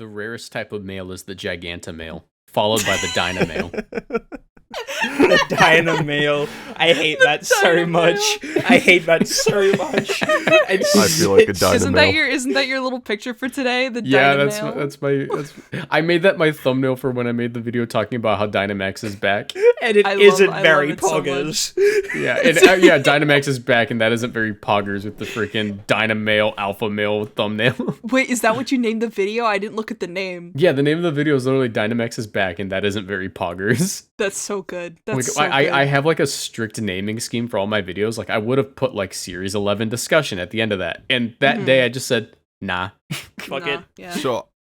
The rarest type of male is the Gigantomale, followed by the Dynamale. The Dynamale. I hate that so much. I hate that so much. I feel like a Dynamale. Isn't that your little picture for today? The Yeah, Dynamale? that's I made that my thumbnail for when I made the video talking about how Dynamax is back. And it I isn't love very it so poggers. Yeah, and Dynamax is back, and that isn't very poggers with the freaking Dynamale alpha male thumbnail. Wait, is that what you named the video? I didn't look at the name. Yeah, the name of the video is literally Dynamax is back, and that isn't very poggers. That's so good. Like, That's so good. I have like a strict naming scheme for all my videos. Like I would have put like Series 11 discussion at the end of that, and that day I just said nah. Fuck it. Yeah.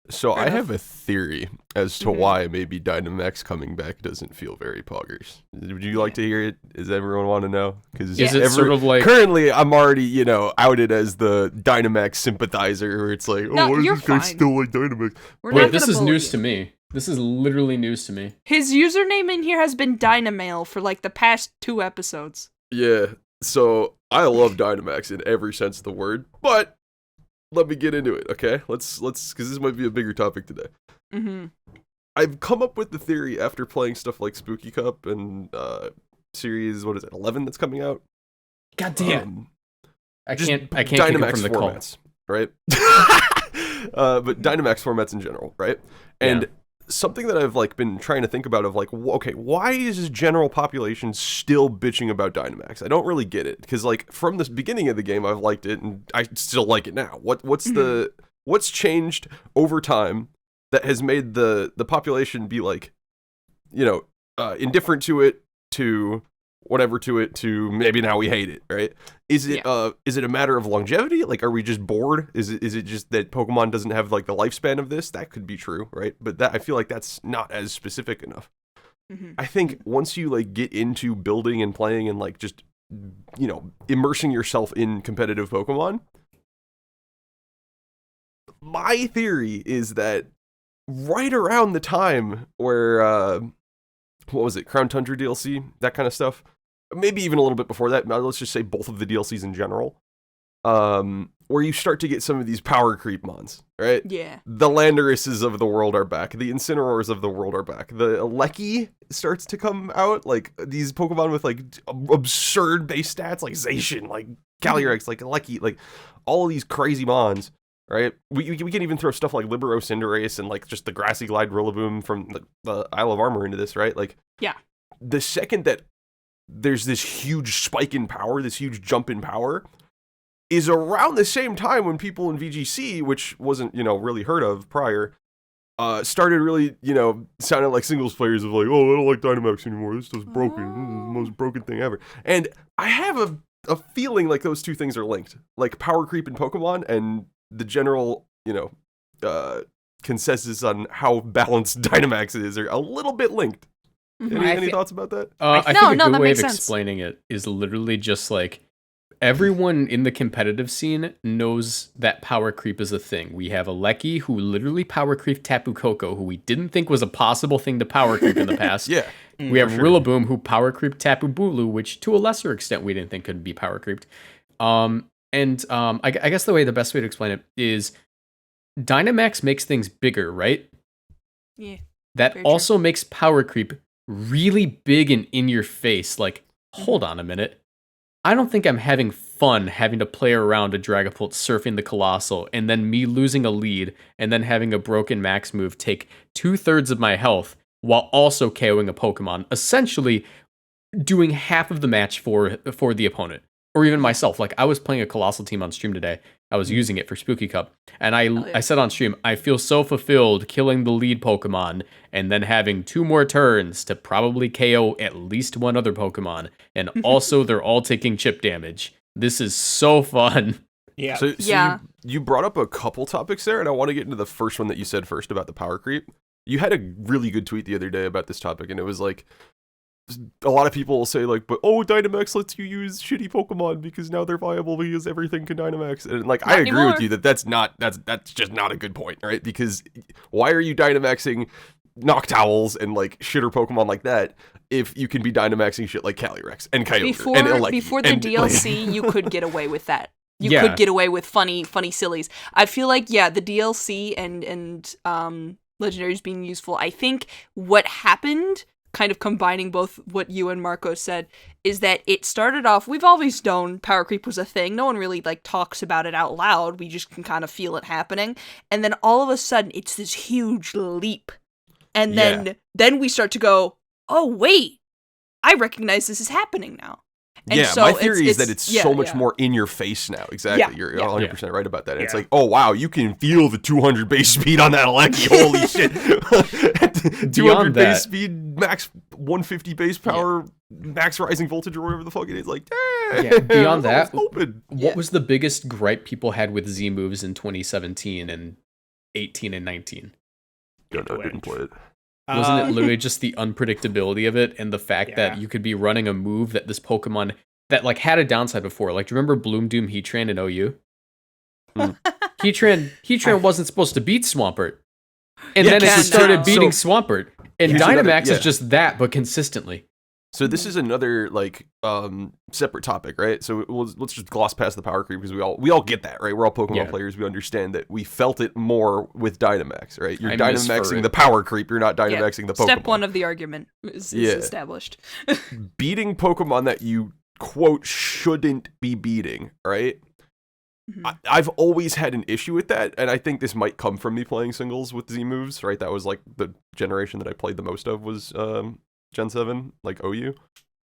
So I enough. have a theory as to why maybe Dynamax coming back doesn't feel very poggers. Would you like to hear it? Does everyone want to know? Because Is it sort of like currently I'm already outed as the Dynamax sympathizer, where it's like, No, why you're is this guy fine. still like Dynamax? We're wait, not this gonna is bully news you. to me. This is literally news to me. His username in here has been Dynamale for like the past 2 episodes. Yeah. So I love Dynamax in every sense of the word, but let me get into it, okay? Let's because this might be a bigger topic today. Mm-hmm. I've come up with the theory after playing stuff like Spooky Cup and series 11 that's coming out. God damn. I Just can't kick him Dynamax from the formats, right? But Dynamax formats in general, right? And something that I've like been trying to think about of like, okay, why is this general population still bitching about Dynamax? I don't really get it, because like from the beginning of the game I've liked it and I still like it now. What's changed over time that has made the population be like, indifferent to it, to whatever to it, to maybe now we hate it, right? Is it a matter of longevity? Like, are we just bored? Is it just that Pokemon doesn't have like the lifespan of this? That could be true, right? But that I feel like that's not as specific enough. Mm-hmm. I think once you like get into building and playing and like just immersing yourself in competitive Pokemon, my theory is that right around the time where what was it, Crown Tundra DLC, that kind of stuff, maybe even a little bit before that, let's just say both of the DLCs in general, where you start to get some of these power creep mons, right? Yeah. The Landorises of the world are back. The Incineroars of the world are back. The Lecky starts to come out, like these Pokemon with like absurd base stats, like Zacian, like Calyrex, like Lecky, like all of these crazy mons, right? We can even throw stuff like Libero Cinderace and like just the Grassy Glide Rillaboom from the Isle of Armor into this, right? Like, Yeah. The second that there's this huge spike in power, this huge jump in power, is around the same time when people in VGC, which wasn't, really heard of prior, started really, sounding like singles players of like, oh, I don't like Dynamax anymore. This stuff's broken. This is the most broken thing ever. And I have a feeling like those two things are linked. Like power creep in Pokemon and the general, consensus on how balanced Dynamax is are a little bit linked. Any thoughts about that? I think a that good way of makes sense. explaining it is literally just like everyone in the competitive scene knows that power creep is a thing. We have a Lecky who literally power creeped Tapu Koko, who we didn't think was a possible thing to power creep in the past. Yeah. We have Rillaboom who power creeped Tapu Bulu, which to a lesser extent we didn't think could be power creeped. I guess the best way to explain it is Dynamax makes things bigger, right? Yeah. That Very also makes power creep really big and in your face. Like, hold on a minute. I don't think I'm having fun having to play around a Dragapult surfing the Colossal and then me losing a lead and then having a broken max move take 2/3 of my health while also KOing a Pokemon, essentially doing half of the match for the opponent. Or even myself. Like, I was playing a Colossal team on stream today. I was using it for Spooky Cup. And I said on stream, I feel so fulfilled killing the lead Pokemon and then having 2 more turns to probably KO at least one other Pokemon. And also, they're all taking chip damage. This is so fun. Yeah. So you brought up a couple topics there, and I want to get into the first one that you said first about the power creep. You had a really good tweet the other day about this topic, and it was like, a lot of people will say like, but Dynamax lets you use shitty Pokemon because now they're viable because everything can Dynamax. And like, I agree with you that that's just not a good point, right? Because why are you Dynamaxing Noctowls and like shitter Pokemon like that if you can be Dynamaxing shit like Calyrex and Kyogre and Eleki? Before the DLC, you could get away with that. you could get away with funny sillies. I feel like, yeah, the DLC and legendaries being useful. I think what happened, kind of combining both what you and Marco said, is that it started off, we've always known power creep was a thing. No one really like talks about it out loud. We just can kind of feel it happening. And then all of a sudden it's this huge leap. And then we start to go, oh wait, I recognize this is happening now. And so my theory is that it's so much more in your face now. Exactly. You're 100% right about that. It's like, oh, wow, you can feel the 200 base speed on that Aleki. Holy shit. 200 base speed, max 150 base power, max rising voltage or whatever the fuck it is. Like, beyond that, what was the biggest gripe people had with Z moves in 2017 and 18 and 19? Didn't play it. Wasn't it literally just the unpredictability of it and the fact that you could be running a move that this Pokemon that like had a downside before? Like, do you remember Bloom Doom Heatran in OU? Heatran wasn't supposed to beat Swampert. And then it just started beating Swampert. And Dynamax is just that, but consistently. So this is another like separate topic, right? So let's just gloss past the power creep because we all get that, right? We're all Pokemon players. We understand that we felt it more with Dynamax, right? You're Dynamaxing the power creep. You're not Dynamaxing the Pokemon. Step one of the argument is established. Beating Pokemon that you quote shouldn't be beating, right? Mm-hmm. I've always had an issue with that, and I think this might come from me playing singles with Z moves, right? That was like the generation that I played the most of was Gen 7, like OU.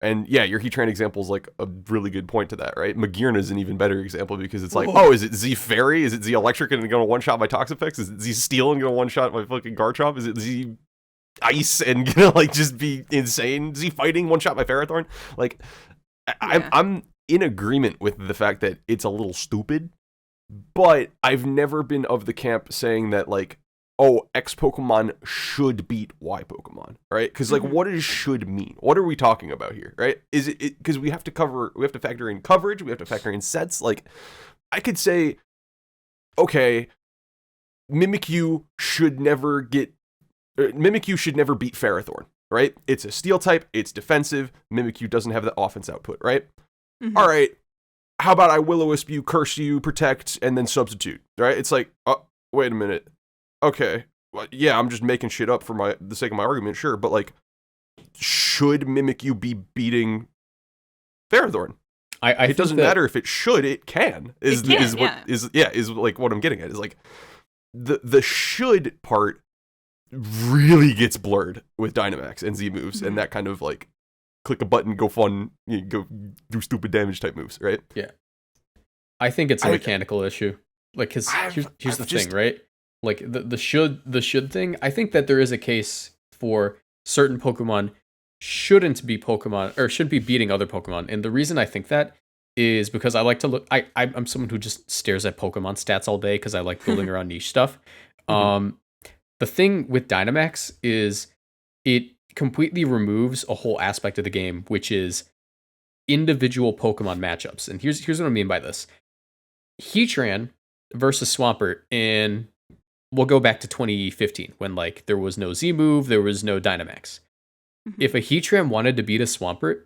And yeah, your Heatran example is like a really good point to that, right? Magearna is an even better example because it's like, is it Z Fairy? Is it Z Electric and gonna one-shot my Toxapex? Is it Z Steel and gonna one-shot my fucking Garchomp? Is it Z Ice and gonna like just be insane? Z Fighting one-shot my Ferrothorn? Like, I'm in agreement with the fact that it's a little stupid, but I've never been of the camp saying that like, oh, X Pokemon should beat Y Pokemon, right? Because like, what does should mean? What are we talking about here, right? Is it because we have to factor in coverage, we have to factor in sets. Like, I could say, okay, Mimikyu should never beat Ferrothorn, right? It's a Steel type, it's defensive. Mimikyu doesn't have the offense output, right? Mm-hmm. All right, how about I Will-O-Wisp you, Curse you, Protect, and then Substitute, right? It's like, oh, wait a minute. Okay, well, yeah, I'm just making shit up for the sake of my argument, sure, but like, should Mimikyu be beating Ferrothorn? It doesn't matter if it should, it can. Is like what I'm getting at. Is like the should part really gets blurred with Dynamax and Z moves and that kind of like click a button, go do stupid damage type moves, right? Yeah, I think it's a mechanical issue. Like, cause here's the thing, right? Like the should thing, I think that there is a case for certain Pokemon shouldn't be Pokemon or should be beating other Pokemon. And the reason I think that is because I like to look, I'm someone who just stares at Pokemon stats all day because I like building around niche stuff. The thing with Dynamax is it completely removes a whole aspect of the game, which is individual Pokemon matchups. And here's what I mean by this. Heatran versus Swampert in, we'll go back to 2015 when like there was no Z move, there was no Dynamax. If a Heatran wanted to beat a Swampert,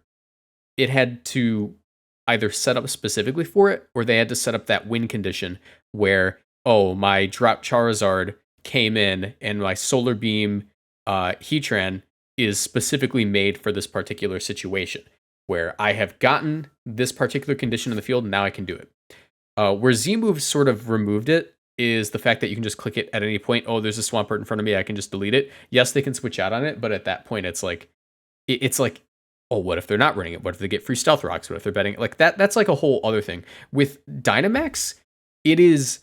it had to either set up specifically for it, or they had to set up that win condition where, oh, my drop Charizard came in and my Solar Beam Heatran is specifically made for this particular situation, where I have gotten this particular condition in the field, and now I can do it. Where Z move sort of removed it is the fact that you can just click it at any point. Oh, there's a Swampert in front of me, I can just delete it. Yes, they can switch out on it, but at that point, it's like, oh, what if they're not running it? What if they get free Stealth Rocks? What if they're betting? Like that's like a whole other thing. With Dynamax, it is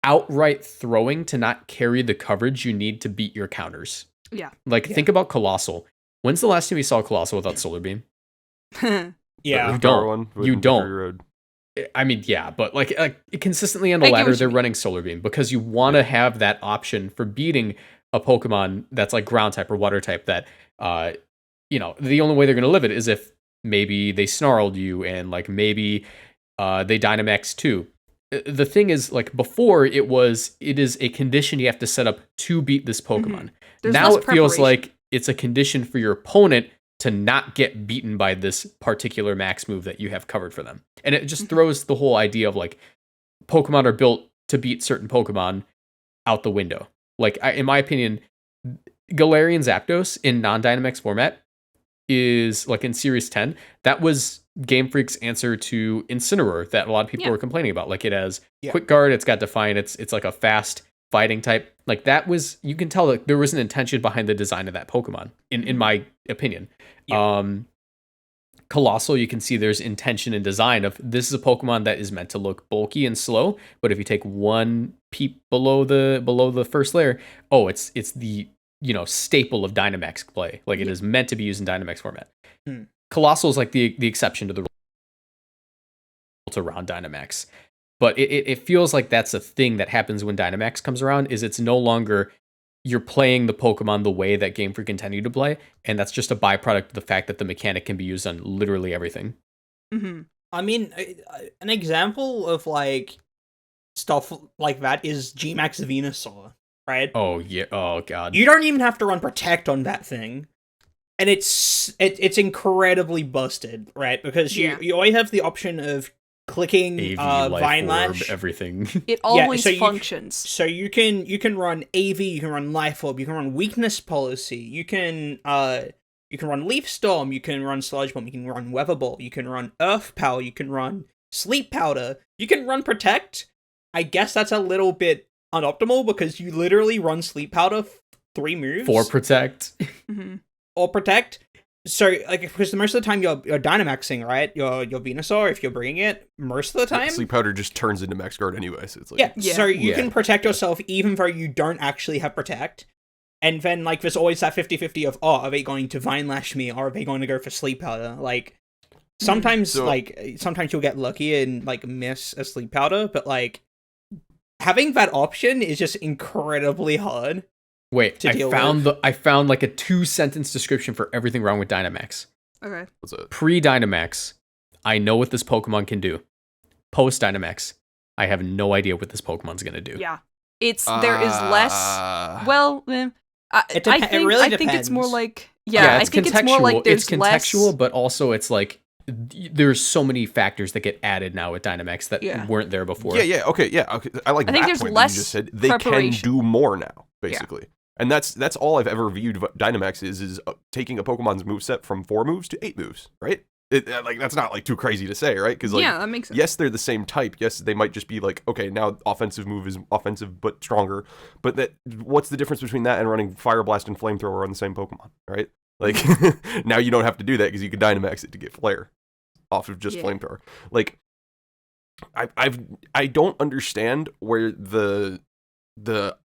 outright throwing to not carry the coverage you need to beat your counters. Yeah. Like, think about Colossal. When's the last time you saw Colossal without Solar Beam? Yeah. You don't. I mean, yeah, but like consistently on the ladder, they're running Solar Beam because you want to have that option for beating a Pokemon that's like ground type or water type that, the only way they're going to live it is if maybe they snarled you and like maybe they Dynamax too. The thing is, like before, it is a condition you have to set up to beat this Pokemon. Now it feels like it's a condition for your opponent to not get beaten by this particular max move that you have covered for them. And it just throws the whole idea of like Pokemon are built to beat certain Pokemon out the window. Like, in my opinion, Galarian Zapdos in non-Dynamax format is, like, in Series 10, that was Game Freak's answer to Incineroar that a lot of people were complaining about. Like, it has Quick Guard, it's got Defiant, it's like a fast fighting type. Like, that was, you can tell that there was an intention behind the design of that Pokemon, in my opinion. Colossal, you can see there's intention and design of, this is a Pokemon that is meant to look bulky and slow, but if you take one peep below the first layer, it's the, staple of Dynamax play. Like, it is meant to be used in Dynamax format. Colossal is like the exception to the rules around Dynamax. But it feels like that's a thing that happens when Dynamax comes around, is it's no longer you're playing the Pokemon the way that Game Freak intended to play, and that's just a byproduct of the fact that the mechanic can be used on literally everything. Mm-hmm. I mean, an example of, like, stuff like that is Gmax Venusaur, right? Oh, yeah. Oh, God. You don't even have to run Protect on that thing. And it's incredibly busted, right? Because you always have the option of clicking AV, Vine Life Orb, Lash. Everything. It always so functions. So you can run AV, you can run Life Orb, you can run Weakness Policy, you can run Leaf Storm, you can run Sludge Bomb, you can run Weather Ball, you can run Earth Power, you can run Sleep Powder, you can run Protect. I guess that's a little bit unoptimal because you literally run Sleep Powder 3 moves. 4 Protect. Or Protect. So, like, because most of the time you're Dynamaxing, right? Your Venusaur, if you're bringing it, most of the time. Sleep Powder just turns into Max Guard anyway, so it's like... So you can protect yourself even though you don't actually have Protect. And then, like, there's always that 50-50 of, are they going to Vine Lash me, or are they going to go for Sleep Powder? Like, sometimes, sometimes you'll get lucky and, like, miss a Sleep Powder, but, like, having that option is just incredibly hard. Wait, I found like a 2-sentence description for everything wrong with Dynamax. Okay. What's it? Pre-Dynamax, I know what this Pokemon can do. Post-Dynamax, I have no idea what this Pokemon's gonna do. Yeah. There is less. Well, I think it's more like. Yeah, I think it's more like there's contextual, less. but also it's like there's so many factors that get added now with Dynamax that weren't there before. Okay. I like that there's point less that you just said. They can do more now, basically. And that's all I've ever viewed Dynamax is taking a Pokemon's moveset from 4 moves to 8 moves, right? Like, that's not, like, too crazy to say, right? Because, like, that makes sense. Yes, they're the same type. Yes, they might just be like, okay, now offensive move is offensive but stronger. But what's the difference between that and running Fire Blast and Flamethrower on the same Pokemon, right? Like, now you don't have to do that because you can Dynamax it to get Flare off of just Flamethrower. Like, I don't understand where the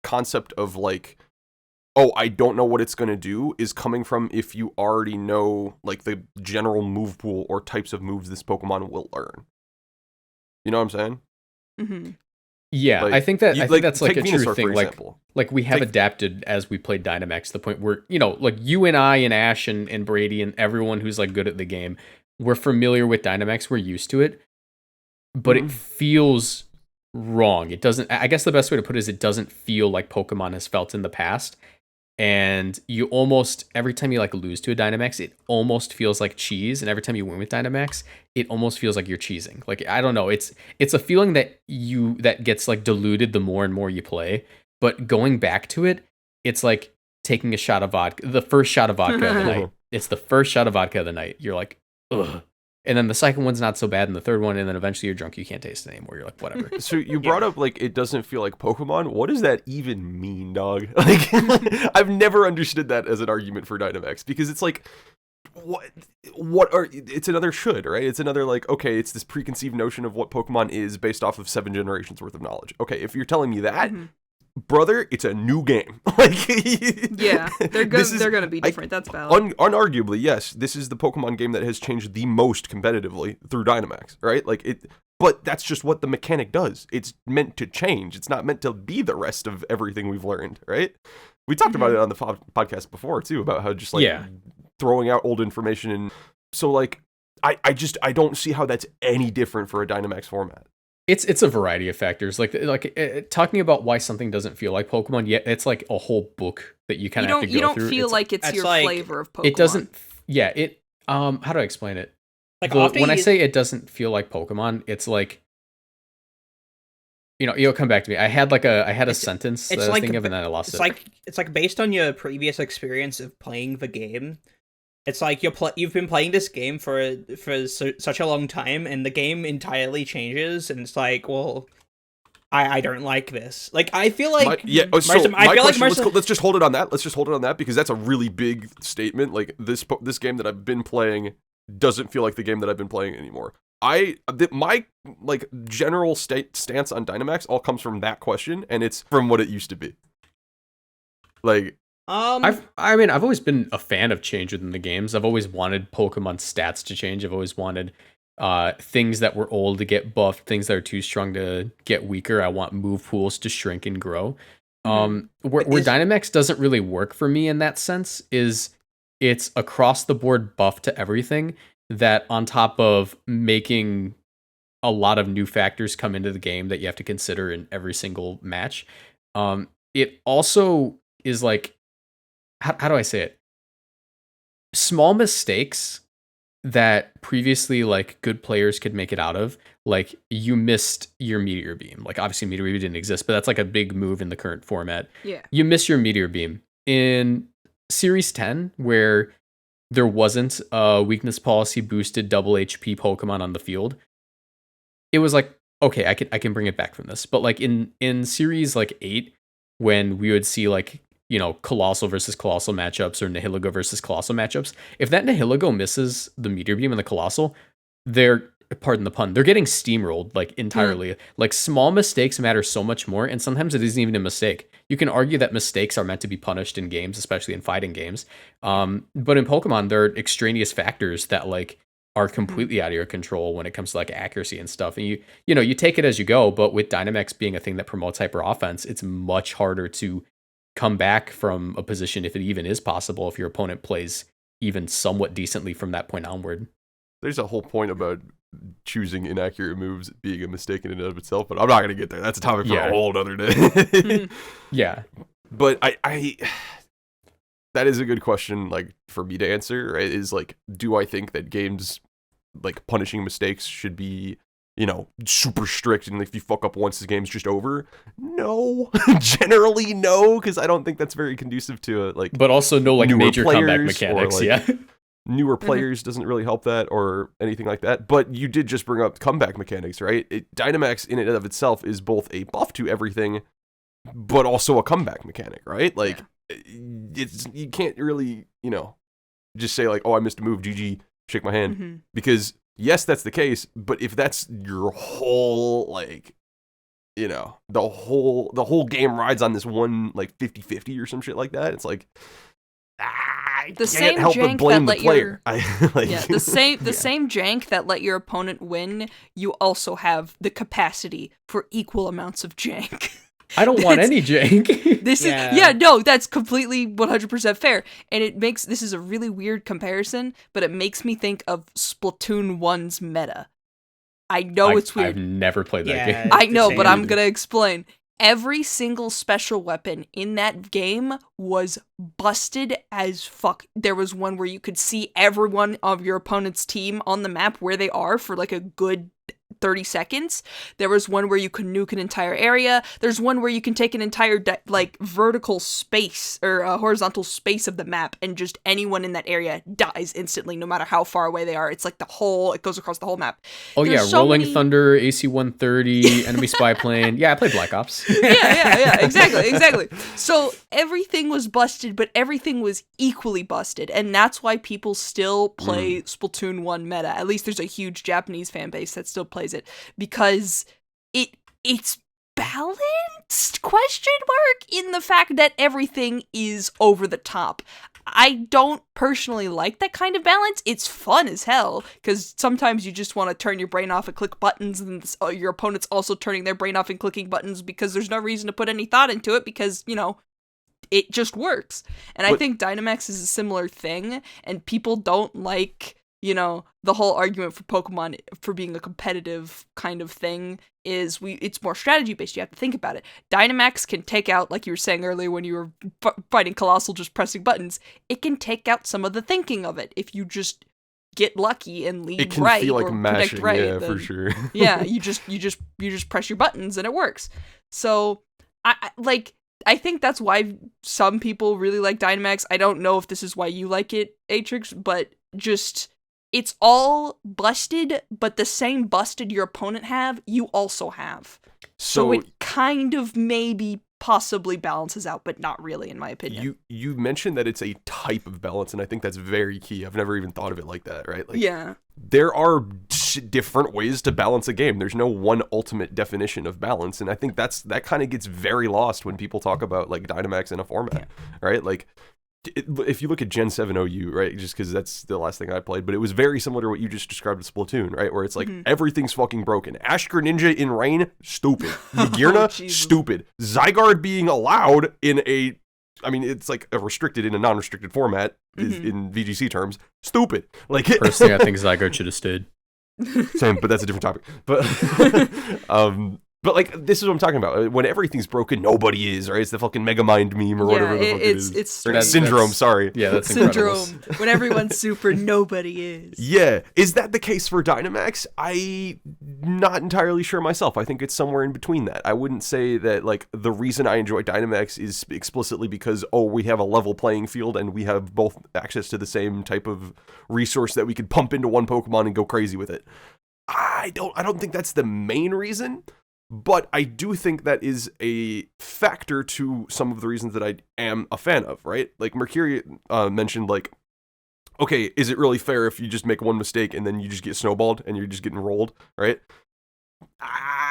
concept of, like, oh, I don't know what it's going to do is coming from if you already know, like, the general move pool or types of moves this Pokemon will learn. You know what I'm saying? Mm-hmm. Yeah, like, I think that's like a Venusaur, true thing. Like we have adapted as we played Dynamax to the point where, like you and I and Ash and Brady and everyone who's, like, good at the game, we're familiar with Dynamax, we're used to it, but it feels wrong. It doesn't, I guess the best way to put it is it doesn't feel like Pokemon has felt in the past. And you almost, every time you, like, lose to a Dynamax, it almost feels like cheese. And every time you win with Dynamax, it almost feels like you're cheesing. Like, I don't know. It's a feeling that gets, like, diluted the more and more you play. But going back to it, it's like taking a shot of vodka, the first shot of vodka of the night. It's the first shot of vodka of the night. You're like, ugh. And then the second one's not so bad, and the third one, and then eventually you're drunk, you can't taste it anymore. You're like, whatever. So you brought up, like, it doesn't feel like Pokemon. What does that even mean, dog? Like, I've never understood that as an argument for Dynamax, because it's like, it's another should, right? It's another, like, okay, it's this preconceived notion of what Pokemon is based off of 7 generations worth of knowledge. Okay, if you're telling me that, brother, it's a new game. Like, yeah, they're gonna be different. That's valid. Unarguably, yes, this is the Pokemon game that has changed the most competitively through Dynamax, right? Like, but that's just what the mechanic does. It's meant to change. It's not meant to be the rest of everything we've learned, right? We talked about it on the podcast before too, about how just, like, throwing out old information. And so, like, I don't see how that's any different for a Dynamax format. It's a variety of factors. Like talking about why something doesn't feel like Pokemon yet. It's like a whole book that you kind of have to go through. You don't feel like it's your flavor of Pokemon. It doesn't. Yeah. How do I explain it? Like, when I say it doesn't feel like Pokemon, it's like You'll come back to me. I had a sentence that I was thinking of, and then I lost it. It's like based on your previous experience of playing the game. It's like you've been playing this game for such a long time, and the game entirely changes, and it's like, well, I don't like this. Like, I feel like let's just hold it on that. Let's just hold it on that, because that's a really big statement. Like, this game that I've been playing doesn't feel like the game that I've been playing anymore. My like general stance on Dynamax all comes from that question, and it's from what it used to be. Like, I've always been a fan of change within the games. I've always wanted Pokemon stats to change. I've always wanted things that were old to get buffed, things that are too strong to get weaker. I want move pools to shrink and grow. Where Dynamax doesn't really work for me in that sense is it's across the board buff to everything, that on top of making a lot of new factors come into the game that you have to consider in every single match. It also is like, how do I say it? Small mistakes that previously like good players could make it out of. Like, you missed your Meteor Beam. Like, obviously Meteor Beam didn't exist, but that's like a big move in the current format. Yeah. You miss your Meteor Beam. In Series 10, where there wasn't a weakness policy boosted double HP Pokemon on the field, it was like, okay, I can bring it back from this. But like in Series like 8, when we would see like, Colossal versus Colossal matchups or Nihilego versus Colossal matchups, if that Nihilego misses the Meteor Beam and the Colossal, pardon the pun, they're getting steamrolled like entirely. Like, small mistakes matter so much more, and sometimes it isn't even a mistake. You can argue that mistakes are meant to be punished in games, especially in fighting games. But in Pokemon, there are extraneous factors that like are completely out of your control when it comes to like accuracy and stuff. And you take it as you go, but with Dynamax being a thing that promotes hyper offense, it's much harder to come back from a position, if it even is possible, if your opponent plays even somewhat decently from that point onward. There's a whole point about choosing inaccurate moves being a mistake in and of itself, but I'm not going to get there. That's a topic for a whole other day. Yeah. But I that is a good question, like, for me to answer, right? Is like, do I think that games like punishing mistakes should be, super strict, and if you fuck up once, the game's just over? No. Generally no, because I don't think that's very conducive to but also no like major comeback mechanics. Newer players doesn't really help that or anything like that. But you did just bring up comeback mechanics, right? Dynamax in and of itself is both a buff to everything, but also a comeback mechanic, right? Like, you can't really, just say like, oh, I missed a move, GG, shake my hand. Because yes, that's the case, but if that's your whole, like, the whole game rides on this one, like, 50-50 or some shit like that, it's like, the same jank that let your the same jank that let your opponent win, you also have the capacity for equal amounts of jank. I don't want any jank. That's completely 100% fair. And this is a really weird comparison, but it makes me think of Splatoon 1's meta. I know it's weird. I've never played that game. I know, but I'm going to explain. Every single special weapon in that game was busted as fuck. There was one where you could see everyone of your opponent's team on the map where they are for like a good 30 seconds. There was one where you could nuke an entire area. There's one where you can take an entire vertical space or a horizontal space of the map, and just anyone in that area dies instantly, no matter how far away they are. It's like it goes across the whole map. Oh, there's Rolling Thunder, AC-130, enemy spy plane. Yeah, I played Black Ops. Yeah, exactly. So everything was busted, but everything was equally busted, and that's why people still play Splatoon 1 meta. At least there's a huge Japanese fan base that still plays it, because it's balanced, question mark, in the fact that everything is over the top. I don't personally like that kind of balance. It's fun as hell, because sometimes you just want to turn your brain off and click buttons, and your opponent's also turning their brain off and clicking buttons because there's no reason to put any thought into it, because, it just works. And I think Dynamax is a similar thing, and people don't like, the whole argument for Pokemon for being a competitive kind of thing is it's more strategy based. You have to think about it. Dynamax can take out, like you were saying earlier when you were fighting Colossal just pressing buttons, it can take out some of the thinking of it if you just get lucky and lead It can right feel like or mashing, predict right, yeah, then, for sure. yeah, you just press your buttons and it works. So I think that's why some people really like Dynamax. I don't know if this is why you like it, Atrix, but just it's all busted, but the same busted your opponent have, you also have. So it kind of maybe possibly balances out, but not really, in my opinion. You mentioned that it's a type of balance, and I think that's very key. I've never even thought of it like that, right? Like, yeah. There are different ways to balance a game. There's no one ultimate definition of balance, and I think that kind of gets very lost when people talk about like Dynamax in a format, right? Like, if you look at Gen 7 OU, right, just because that's the last thing I played, but it was very similar to what you just described with Splatoon, right, where it's like everything's fucking broken. Ash Greninja in rain, stupid. Nagirna, stupid. Zygarde being allowed in a, I mean, it's like a restricted in a non-restricted format in VGC terms, stupid. Like, personally, I think Zygarde should have stayed. Same, but that's a different topic. But like, this is what I'm talking about. When everything's broken, nobody is, right? It's the fucking Megamind meme or whatever the fuck it is. It's or that syndrome, sorry. Yeah, that's syndrome. incredible. When everyone's super, nobody is. Yeah. Is that the case for Dynamax? I'm not entirely sure myself. I think it's somewhere in between that. I wouldn't say that, like, the reason I enjoy Dynamax is explicitly because, we have a level playing field and we have both access to the same type of resource that we could pump into one Pokemon and go crazy with it. I don't think that's the main reason. But I do think that is a factor to some of the reasons that I am a fan of, right? Like Murkiri mentioned, like, okay, is it really fair if you just make one mistake and then you just get snowballed and you're just getting rolled, right?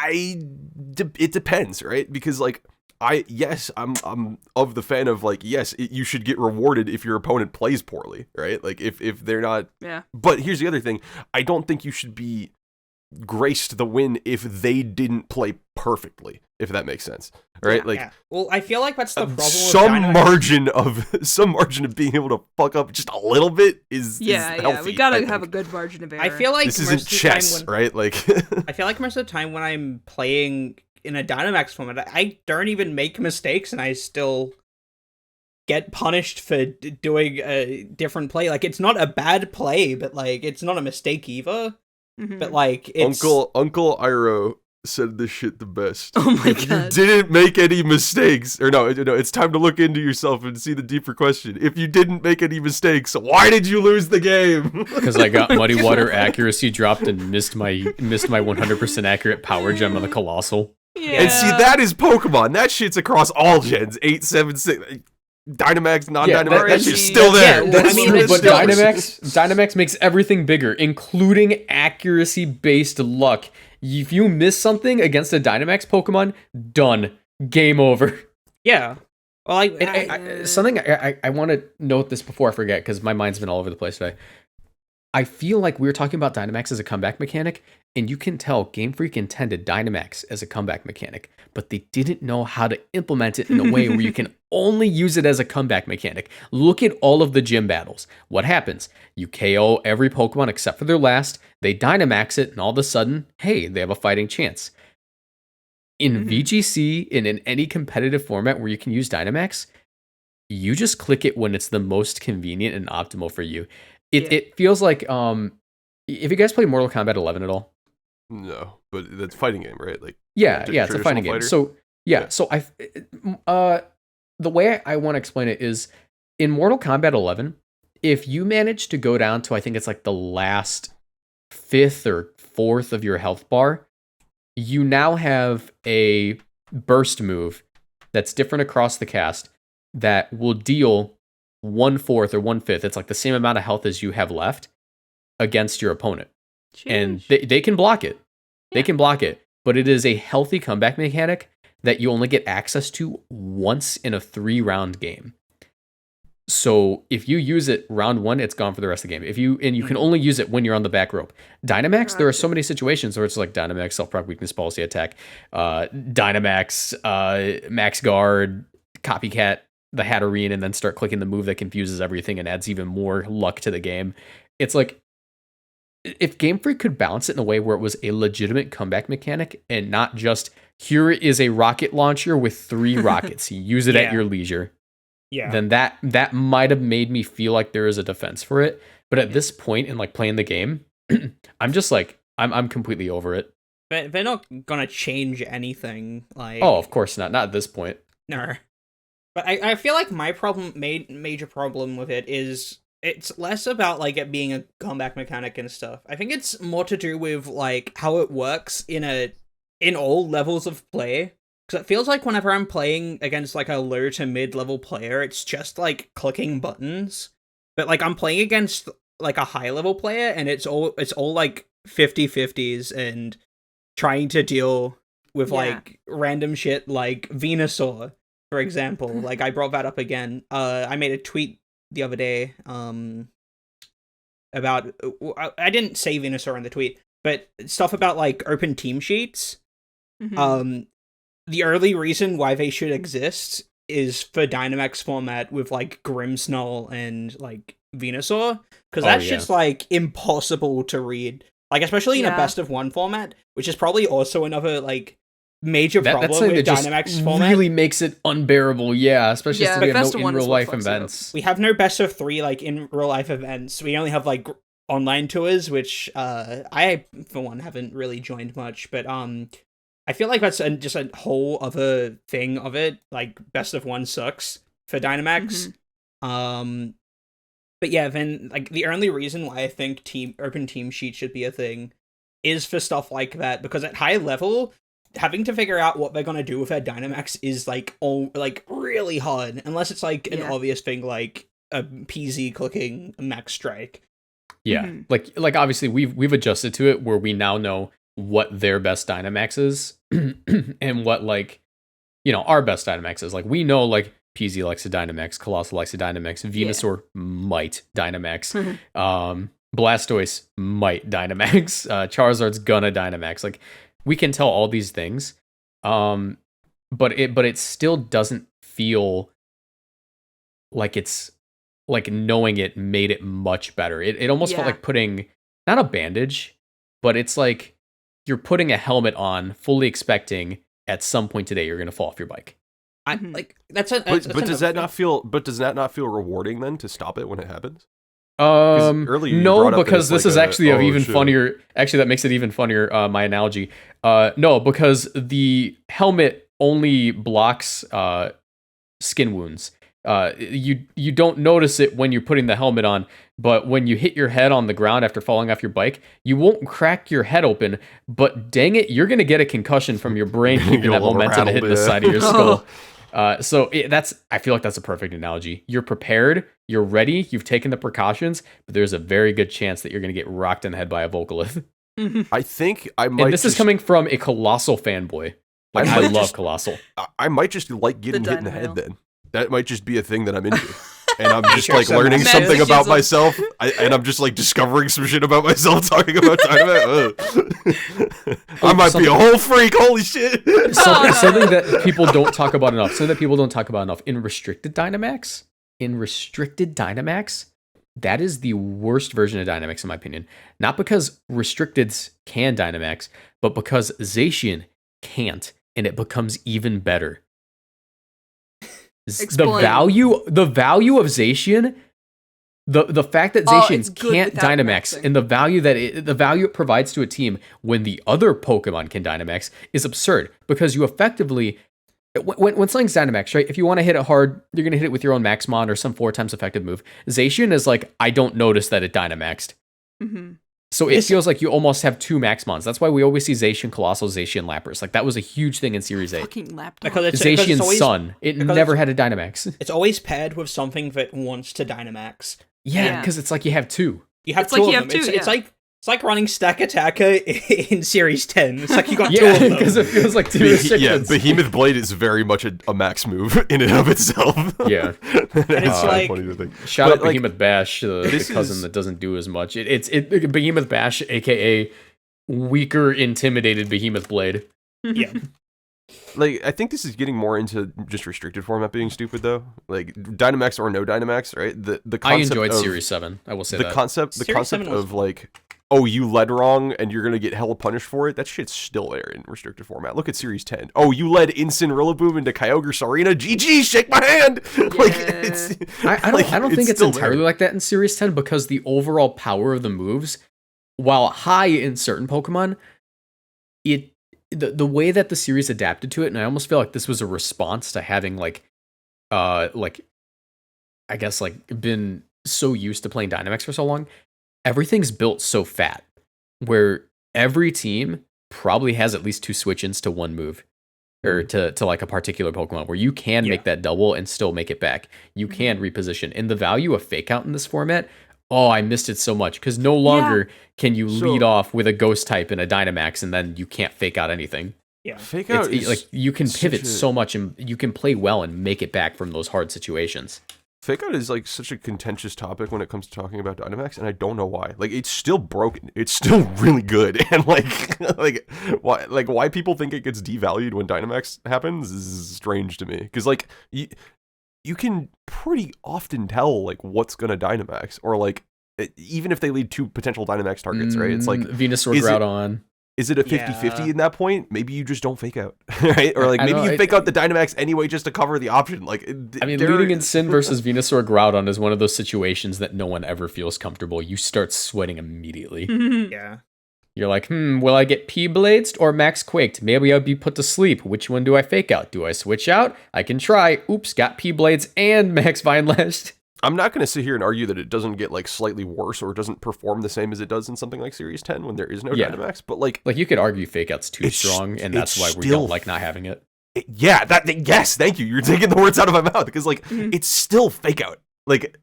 It depends, right? Because like, I'm of the fan of like, yes, you should get rewarded if your opponent plays poorly, right? Like if they're not. Yeah. But here's the other thing: I don't think you should be graced the win if they didn't play perfectly, if that makes sense, right? Yeah, like, yeah. Well, I feel like that's the problem. Some margin of being able to fuck up just a little bit is healthy, we gotta have a good margin of error. I feel like this isn't chess, right? Like, I feel like most of the time when I'm playing in a Dynamax format, I don't even make mistakes, and I still get punished for doing a different play. Like, it's not a bad play, but like, it's not a mistake either. But like, it's... Uncle Iro said this shit the best. Oh my if god! You didn't make any mistakes, or no, it's time to look into yourself and see the deeper question. If you didn't make any mistakes, why did you lose the game? Because I got Muddy Water accuracy dropped and missed my 100% accurate power gem on the Colossal. Yeah. And see, that is Pokemon. That shit's across all gens. 8, 7, 6. Dynamax, non-Dynamax, that shit's still there. Yeah, That's I mean, true, it's but still- Dynamax makes everything bigger, including accuracy-based luck. If you miss something against a Dynamax Pokemon, done. Game over. Yeah. Well, Something I want to note this before I forget, because my mind's been all over the place today. I feel like we were talking about Dynamax as a comeback mechanic, and you can tell Game Freak intended Dynamax as a comeback mechanic, but they didn't know how to implement it in a way where you can only use it as a comeback mechanic. Look at all of the gym battles. What happens? You KO every Pokemon except for their last, they Dynamax it, and all of a sudden, hey, they have a fighting chance. In VGC and in any competitive format where you can use Dynamax, you just click it when it's the most convenient and optimal for you. It feels like, if you guys play Mortal Kombat 11 at all? No, but that's a fighting game, right? Like, yeah, it's a fighting game. So the way I want to explain it is, in Mortal Kombat 11, if you manage to go down to, I think it's like the last 5th or 4th of your health bar, you now have a burst move that's different across the cast that will deal 1/4 or 1/5. It's like the same amount of health as you have left against your opponent. Jeez. And they can block it. They can block it. But it is a healthy comeback mechanic that you only get access to once in a 3-round game. So if you use it round 1, it's gone for the rest of the game. You can only use it when you're on the back rope. Dynamax, there are so many situations where it's like Dynamax self-proc weakness policy attack, Dynamax max guard, copycat the Hatterene, and then start clicking the move that confuses everything and adds even more luck to the game. It's like, if Game Freak could balance it in a way where it was a legitimate comeback mechanic and not just, here is a rocket launcher with 3 rockets, use it at your leisure. Yeah. then that might have made me feel like there is a defense for it. But at this point in like playing the game, I'm just like I'm completely over it. They're not gonna change anything. Like, Oh, of course not. Not at this point. no. But I feel like my major problem with it is it's less about like it being a comeback mechanic and stuff. I think it's more to do with like how it works in all levels of play. Because it feels like whenever I'm playing against like a low to mid level player, it's just like clicking buttons. But like I'm playing against like a high level player, and it's all like 50-50s and trying to deal with like random shit like Venusaur, for example. Like I brought that up again. I made a tweet the other day about I didn't say Venusaur in the tweet, but stuff about like open team sheets. The early reason why they should exist is for Dynamax format with like Grimmsnull and like Venusaur, because that's just like impossible to read. Like especially in a best of one format, which is probably also another like major problem with Dynamax format. Really makes it unbearable, yeah. Especially since we have no in real life events. events. We have no best of 3 like in real life events. We only have like online tours, which I for one haven't really joined much, but I feel like that's just a whole other thing of it. Like best of one sucks for Dynamax. But yeah, then like the only reason why I think open team sheet should be a thing is for stuff like that, because at high level, having to figure out what they're gonna do with their Dynamax is like really hard, unless it's like an obvious thing like a PZ clicking Max Strike. Yeah, like obviously we've adjusted to it where we now know what their best Dynamax is and what like our best Dynamax is. Like we know like PZ likes a Dynamax, Colossal likes a Dynamax, Venusaur might Dynamax, Blastoise might Dynamax, Charizard's gonna Dynamax. Like we can tell all these things, but it still doesn't feel like it's like knowing it made it much better. It almost felt like putting not a bandage, but it's like you're putting a helmet on, fully expecting at some point today you're gonna fall off your bike. Like that's but does that not feel rewarding then to stop it when it happens? No, because this is actually even funnier. Actually, that makes it even funnier. My analogy. No, because the helmet only blocks skin wounds. You don't notice it when you're putting the helmet on, but when you hit your head on the ground after falling off your bike, you won't crack your head open, but dang it, you're gonna get a concussion from your brain keeping that momentum to hit the side of your skull. I feel like that's a perfect analogy. You're prepared, you're ready, you've taken the precautions, but there's a very good chance that you're gonna get rocked in the head by a Volcalith. I think I might. And this is coming from a Colossal fanboy. Like I love Colossal. I might just like getting hit in the head then. That might just be a thing that I'm into. And I'm just like learning something about myself. And I'm just like discovering some shit about myself talking about Dynamite. I might be a whole freak. Holy shit. Something that people don't talk about enough. In restricted Dynamax, that is the worst version of Dynamax in my opinion. Not because restricteds can Dynamax, but because Zacian can't, and it becomes even better. Explain. The value of Zacian, the fact that Zacian can't Dynamax, and the value it provides to a team when the other Pokemon can Dynamax is absurd, because you effectively when something's Dynamax, right? If you want to hit it hard, you're gonna hit it with your own Maxmon or some 4 times effective move. Zacian is like, I don't notice that it Dynamaxed. So it feels like you almost have 2 Maxmons. That's why we always see Zacian Colossal, Zacian Lapras. Like that was a huge thing in Series 8. Fucking laptop. Because Zacian's Sun. It never had a Dynamax. It's always paired with something that wants to Dynamax. Yeah, because it's like you have 2. You have 2 of them. It's like running Stack Attacker in Series 10. It's like you got 2 of them. Because it feels like 2 restrictions. Yeah, Behemoth Blade is very much a max move in and of itself. Yeah. And it's like... Shout out Behemoth Bash, the cousin that doesn't do as much. It's Behemoth Bash, a.k.a. weaker, intimidated Behemoth Blade. Yeah. Like, I think this is getting more into just restricted format being stupid, though. Like, Dynamax or no Dynamax, right? The concept I enjoyed Series 7, I will say that. The concept of, like... oh, you led wrong and you're gonna get hella punished for it, that shit's still there in restricted format. Look at Series 10. Oh, you led Instant Rillaboom into Kyogre Sarina. GG, shake my hand. Like, it's, I don't think it's entirely like that in Series 10 because the overall power of the moves, while high in certain Pokemon, the way that the series adapted to it, and I almost feel like this was a response to having I guess been so used to playing Dynamax for so long, everything's built so fat where every team probably has at least 2 switch-ins to one move or to like a particular Pokemon where you can make that double and still make it back. You can reposition. And the value of Fake Out in this format, oh, I missed it so much because no longer can you lead off with a Ghost type in a Dynamax and then you can't fake out anything. Yeah, Fake Out is like you can pivot so much and you can play well and make it back from those hard situations. Fake Out is like such a contentious topic when it comes to talking about Dynamax, and I don't know why. Like, it's still broken. It's still really good, and why people think it gets devalued when Dynamax happens is strange to me. Because like you can pretty often tell like what's gonna Dynamax, or like even if they lead 2 potential Dynamax targets, right? It's like Venusaur Groudon. Is it a 50-50 in that point? Maybe you just don't Fake Out, right? Or like maybe you Fake Out the Dynamax anyway just to cover the option. Like, leading in Sin versus Venusaur Groudon is one of those situations that no one ever feels comfortable. You start sweating immediately. Yeah. You're like, will I get P-Bladed or Max Quaked? Maybe I'll be put to sleep. Which one do I Fake Out? Do I switch out? I can try. Oops, got P-Blades and Max Vine Lashed. I'm not going to sit here and argue that it doesn't get like slightly worse or doesn't perform the same as it does in something like Series 10 when there is no Dynamax, but like you could argue Fake Out's too strong, and that's why we don't like not having it. Yes, thank you. You're taking the words out of my mouth because like it's still Fake Out. Like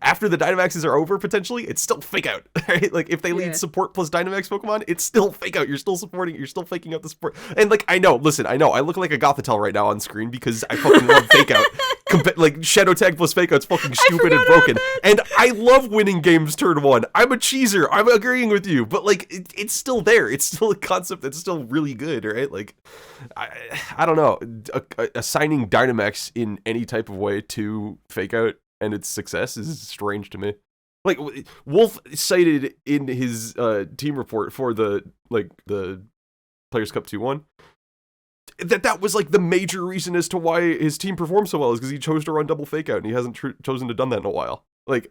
after the Dynamaxes are over, potentially, it's still Fake Out, right? Like if they lead support plus Dynamax Pokemon, it's still Fake Out. You're still supporting. You're still faking out the support. And like I know, I look like a Gothitelle right now on screen because I fucking love Fake Out. Like Shadow Tag plus Fake Out's fucking stupid and broken. And I love winning games turn 1. I'm a cheeser. I'm agreeing with you, but like it's still there. It's still a concept that's still really good, right? Like I don't know, assigning Dynamax in any type of way to Fake Out and its success is strange to me. Like Wolf cited in his team report for the Players Cup 2-1 that was like the major reason as to why his team performed so well is because he chose to run double Fake Out and he hasn't chosen to done that in a while. Like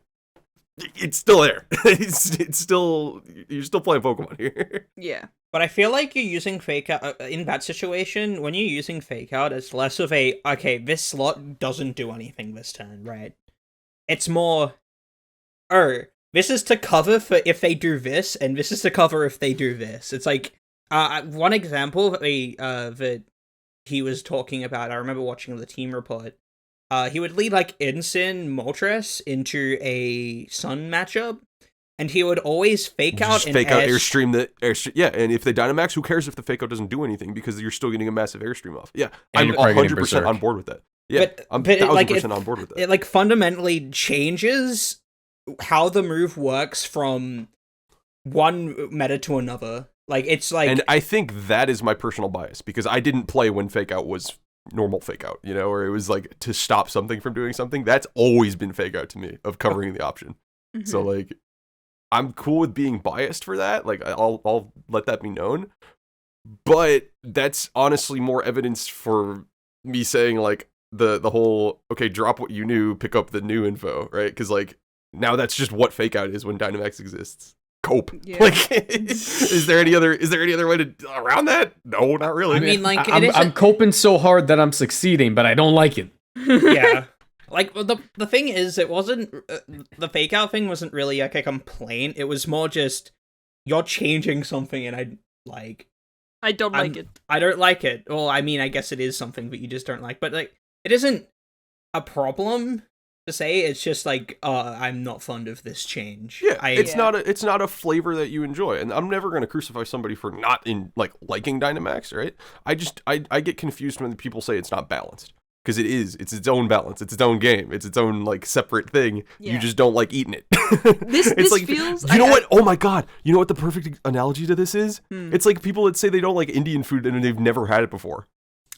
it's still there. it's still, you're still playing Pokemon here. Yeah. But I feel like you're using Fake Out in that situation. When you're using Fake Out, it's less of a this slot doesn't do anything this turn, right? It's more, this is to cover for if they do this, and this is to cover if they do this. It's like one example that he was talking about. I remember watching the team report. He would lead like Ensign Moltres into a Sun matchup, and he would always Fake Out just Fake Out Airstream the Airstream. Yeah, and if they Dynamax, who cares if the Fake Out doesn't do anything because you're still getting a massive Airstream off. Yeah, and I'm 100% on board with that. Yeah, I'm 1000% on board with that. It like fundamentally changes how the move works from one meta to another. Like it's like, and I think that is my personal bias because I didn't play when Fake Out was normal Fake Out, you know, or it was like to stop something from doing something. That's always been Fake Out to me of covering the option. Mm-hmm. So like, I'm cool with being biased for that. Like I'll let that be known. But that's honestly more evidence for me saying like the whole drop what you knew, pick up the new info, right? Because like now that's just what Fake Out is when Dynamax exists. Cope. Yeah. Like, is there any other way to around that? No, not really. I mean, like, I'm coping so hard that I'm succeeding, but I don't like it. Yeah. Like the thing is, it wasn't the Fake Out thing wasn't really like a complaint. It was more just you're changing something, and I don't like it. I don't like it. Well, I mean, I guess it is something that you just don't like, but like it isn't a problem to say. It's just like I'm not fond of this change. Yeah, it's not a flavor that you enjoy, and I'm never going to crucify somebody for not liking Dynamax, right? I get confused when people say it's not balanced, because it is. It's its own balance. It's its own game. It's its own like separate thing. Yeah. You just don't like eating it. This like, feels. You know what? Oh my god! You know what the perfect analogy to this is? It's like people that say they don't like Indian food and they've never had it before.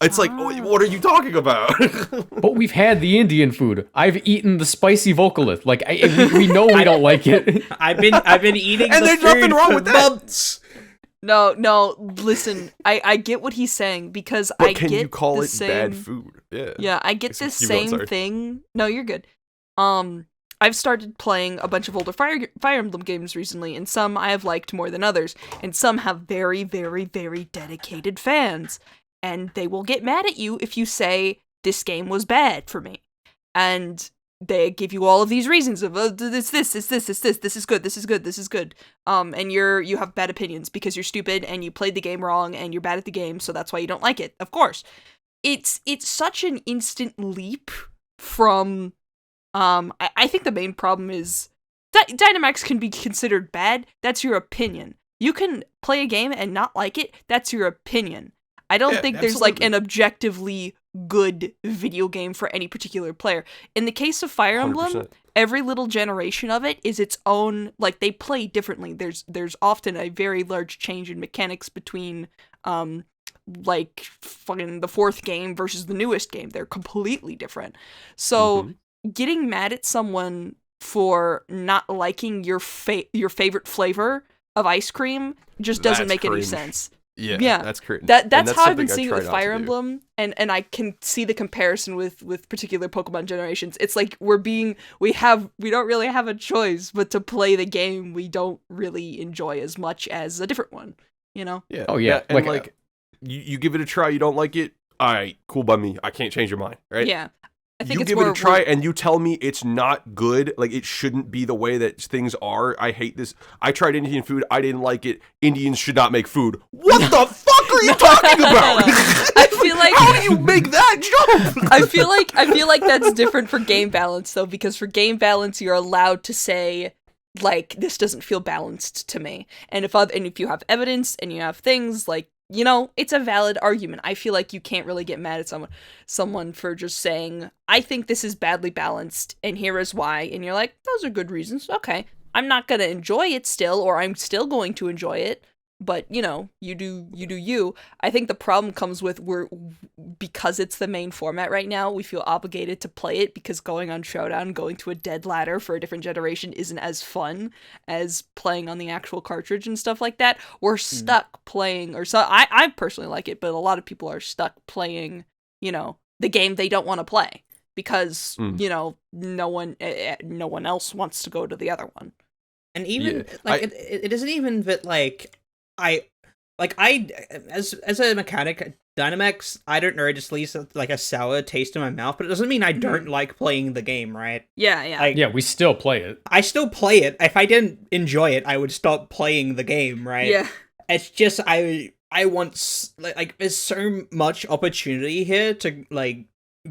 It's like, what are you talking about? But we've had the Indian food. I've eaten the spicy vocalith. Like we know we don't like it. I've been eating And the there's nothing food wrong for with that. months. No, listen. I get what he's saying because But I can get you call the it same, bad food? Yeah. Yeah, I get this Keep going, same sorry. thing. No, you're good. I've started playing a bunch of older Fire Emblem games recently, and some I have liked more than others, and some have very, very, very dedicated fans, and they will get mad at you if you say, this game was bad for me. And they give you all of these reasons of, it's this, this is good, this is good, this is good. And you have bad opinions because you're stupid, and you played the game wrong, and you're bad at the game, so that's why you don't like it. Of course. It's such an instant leap from... I think the main problem is that Dynamax can be considered bad. That's your opinion. You can play a game and not like it. That's your opinion. I don't think there's like an objectively good video game for any particular player. In the case of Fire Emblem, 100%. every little generation of it is its own, like they play differently. There's often a very large change in mechanics between like fucking the fourth game versus the newest game. They're completely different. So getting mad at someone for not liking your favorite flavor of ice cream just doesn't make any sense. Yeah, that's crazy. That's how I've been seeing it with Fire Emblem, and I can see the comparison with particular Pokemon generations. It's like we don't really have a choice but to play the game we don't really enjoy as much as a different one, you know? Yeah. Oh, yeah. And like you give it a try, you don't like it, alright, cool by me. I can't change your mind, right? Yeah. I think you it's give more it a try and you tell me it's not good, like it shouldn't be the way that things are. I hate this. I tried Indian food, I didn't like it. Indians should not make food. What the fuck are you talking about? I feel like how do you make that jump? I feel like that's different for game balance though, because for game balance you're allowed to say like this doesn't feel balanced to me. And if you have evidence and you have things like, you know, it's a valid argument. I feel like you can't really get mad at someone for just saying, I think this is badly balanced, and here is why. And you're like, those are good reasons. Okay. I'm not going to enjoy it still, or I'm still going to enjoy it. But, you know, you do you. I think the problem comes with because it's the main format right now, we feel obligated to play it because going on Showdown, going to a dead ladder for a different generation isn't as fun as playing on the actual cartridge and stuff like that. We're stuck playing, I personally like it, but a lot of people are stuck playing, you know, the game they don't want to play because, you know, no one else wants to go to the other one. And even it isn't even that as a mechanic, Dynamax, I don't know, it just leaves like a sour taste in my mouth, but it doesn't mean I don't like playing the game, right? Yeah. Yeah, we still play it. I still play it. If I didn't enjoy it, I would stop playing the game, right? Yeah. It's just I want like there's so much opportunity here to like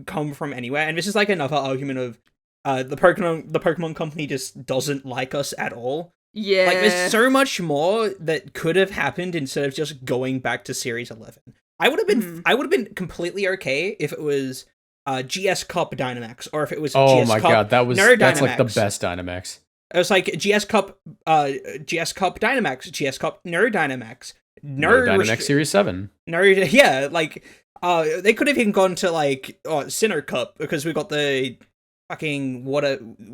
come from anywhere, and this is like another argument of the Pokemon company just doesn't like us at all. Yeah. Like, there's so much more that could have happened instead of just going back to Series 11. I would have been completely okay if it was GS Cup Dynamax, or if it was GS my Cup god, that's like the best Dynamax. It was like GS Cup Dynamax, GS Cup Nerd Dynamax, Dynamax Series 7. Nerd, yeah, like they could have even gone to like Sinnoh Cup, because we got the fucking we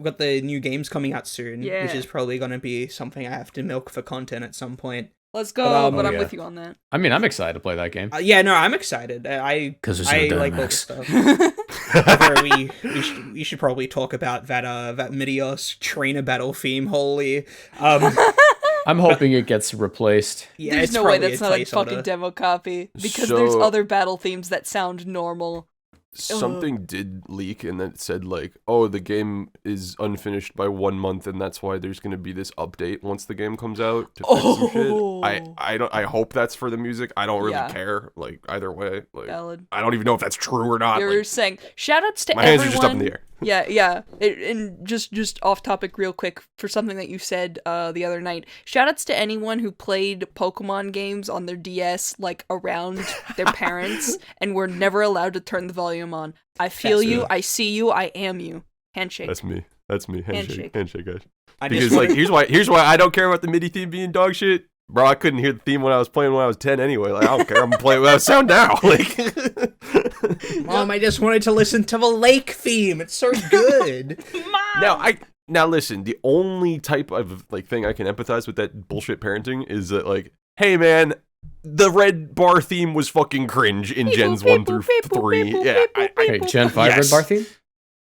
got the new games coming out soon, which is probably going to be something I have to milk for content at some point. Let's go, but I'm yeah. with you on that. I mean, I'm excited to play that game. Yeah, no, I'm excited. Because there's I no like all Dynamax. this stuff. However, we should probably talk about that Midios trainer battle theme. Holy, I'm hoping it gets replaced. yeah, There's it's no way probably that's a not a placeholder. fucking demo copy, because So- there's other battle themes that sound normal. Something did leak, and then it said like, "Oh, the game is unfinished by 1 month, and that's why there's gonna be this update once the game comes out to fix some shit." I hope that's for the music. I don't really care. Like either way, like Valid. I don't even know if that's true or not. You're Like, saying shoutouts to my everyone. hands are just up in the air. Yeah. And just off topic real quick for something that you said the other night. Shoutouts to anyone who played Pokemon games on their DS like around their parents and were never allowed to turn the volume on. I feel you, I see you, I am you. Handshake. That's me. Handshake, guys. I Because just like here's why I don't care about the MIDI theme being dog shit. Bro, I couldn't hear the theme when I was playing when I was 10 anyway. Like, I don't care. I'm playing when I sound now. Like, Mom, I just wanted to listen to the lake theme. It's so good. now listen, the only type of like thing I can empathize with that bullshit parenting is that like, hey man, the red bar theme was fucking cringe in Gens 1 through 3. Yeah. Okay, Gen 5 red bar theme?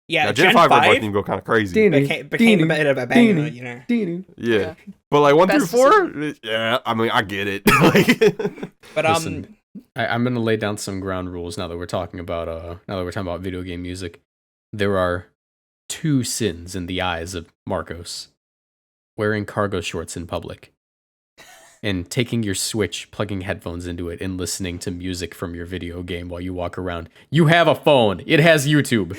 Yeah, Now, Gen 5 red bar theme go kind of crazy. became a bit of a banger, you know. Yeah. But like 1 through Best 4, yeah, I mean, I get it. Like, But Listen, I'm gonna lay down some ground rules now that we're talking about video game music. There are 2 sins in the eyes of Marcos: wearing cargo shorts in public, and taking your Switch, plugging headphones into it, and listening to music from your video game while you walk around. You have a phone. It has YouTube.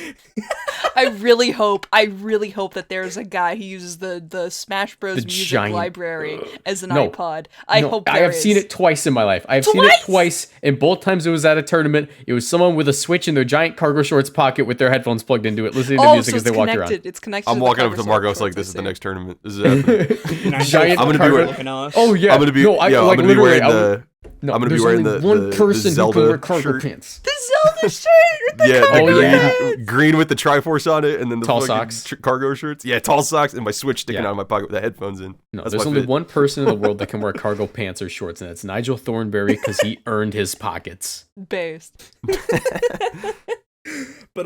I really hope that there's a guy who uses the Smash Bros. The music giant- library as an No. iPod. I hope I there have seen is. it twice in my life. I've seen it twice, and both times it was at a tournament. It was someone with a Switch in their giant cargo shorts pocket with their headphones plugged into it, listening to music so as it's they walked connected. around. It's connected. I'm to walking the up to cover Marcos shorts, like, this is the I see. next tournament. This is happening. Giant I'm gonna be cargo- wearing- looking ass. Oh yeah. I'm gonna be, no, I, yeah, like, I'm gonna be literally, wearing I would- the, I'm gonna there's be wearing only the one the person who Zelda can wear cargo shirt. pants. The Zelda shirt with the Yeah, the cargo green, pants. green with the Triforce on it, and then the Tall fucking socks. cargo shirts. Yeah, tall socks, and my Switch sticking Yeah. out of my pocket with the headphones in. No, That's there's my only fit. one person in the world that can wear cargo pants or shorts, and that's Nigel Thornberry because he earned his pockets. Based. But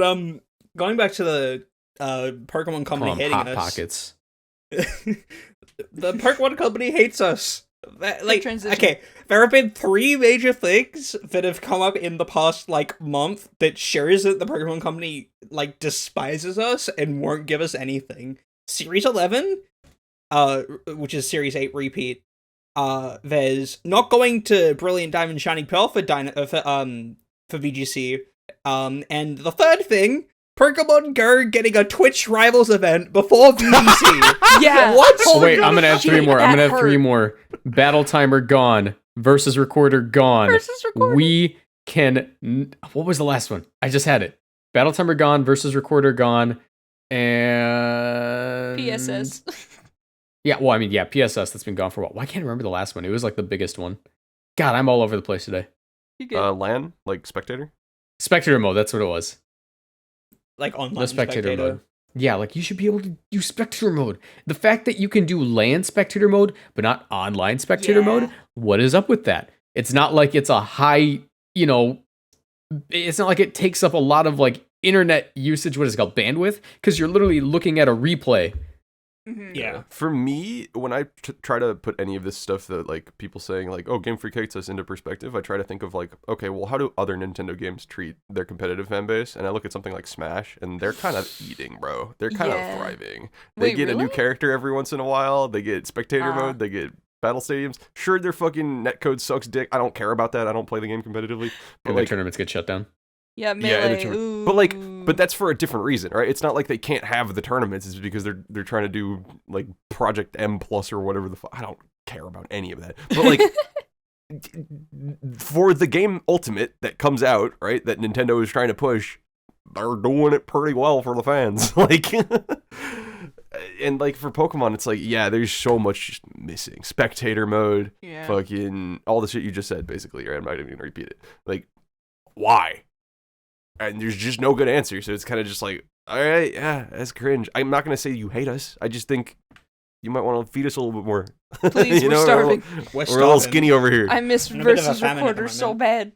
going back to the Pokemon Call company him hating hot us. pockets. The Pokemon company hates us. Like, transition. okay, there have been 3 major things that have come up in the past like month that shows that the Pokemon company like despises us and won't give us anything. Series 11, which is Series 8 repeat. There's not going to Brilliant Diamond Shining Pearl for VGC. And the third thing, Pokemon Go getting a Twitch Rivals event before VGC. Yeah. What? Oh, wait, I'm gonna add 3 more. I'm That gonna add 3 hurt. more. Battle timer gone. Versus recorder gone. Versus recorder. We can. What was the last one? I just had it. Battle timer gone. Versus recorder gone. And PSS. Yeah, well, I mean, yeah, PSS that's been gone for a while. Why can't I remember the last one? It was like the biggest one. God, I'm all over the place today. You good? LAN, like spectator. Spectator mode, that's what it was. Like online The spectator mode. Yeah, like you should be able to do spectator mode. The fact that you can do LAN spectator mode, but not online spectator Yeah. mode, what is up with that? It's not like it's a high, it's not like it takes up a lot of like internet usage, what is it called, bandwidth? Because you're literally looking at a replay. Mhm. Yeah. For me, when I try to put any of this stuff that like people saying like, oh, Game Freak hates us into perspective, I try to think of like, okay, well, how do other Nintendo games treat their competitive fan base? And I look at something like Smash, and they're kind of eating, bro. They're kind Yeah. of thriving. They Wait, get a new really? character every once in a while. They get spectator Uh-huh. mode. They get battle stadiums. Sure, their fucking netcode sucks dick. I don't care about that. I don't play the game competitively. But And the like, tournaments get shut down. Yeah, yeah, and melee. the tournament. But that's for a different reason, right? It's not like they can't have the tournaments. It's because they're trying to do like Project M Plus or whatever the fuck. I don't care about any of that. But like for the game Ultimate that comes out, right? That Nintendo is trying to push, they're doing it pretty well for the fans. Like and like for Pokemon, it's like, yeah, there's so much just missing. Spectator mode, Yeah. fucking all the shit you just said, basically, right? I'm not even gonna repeat it. Like, why? And there's just no good answer, so it's kind of just like, all right, yeah, that's cringe. I'm not gonna say you hate us. I just think you might want to feed us a little bit more. Please, You we're know, starving. We're We're a little starving. skinny over here. I miss In a bit of a versus famine at the recorder so moment. bad.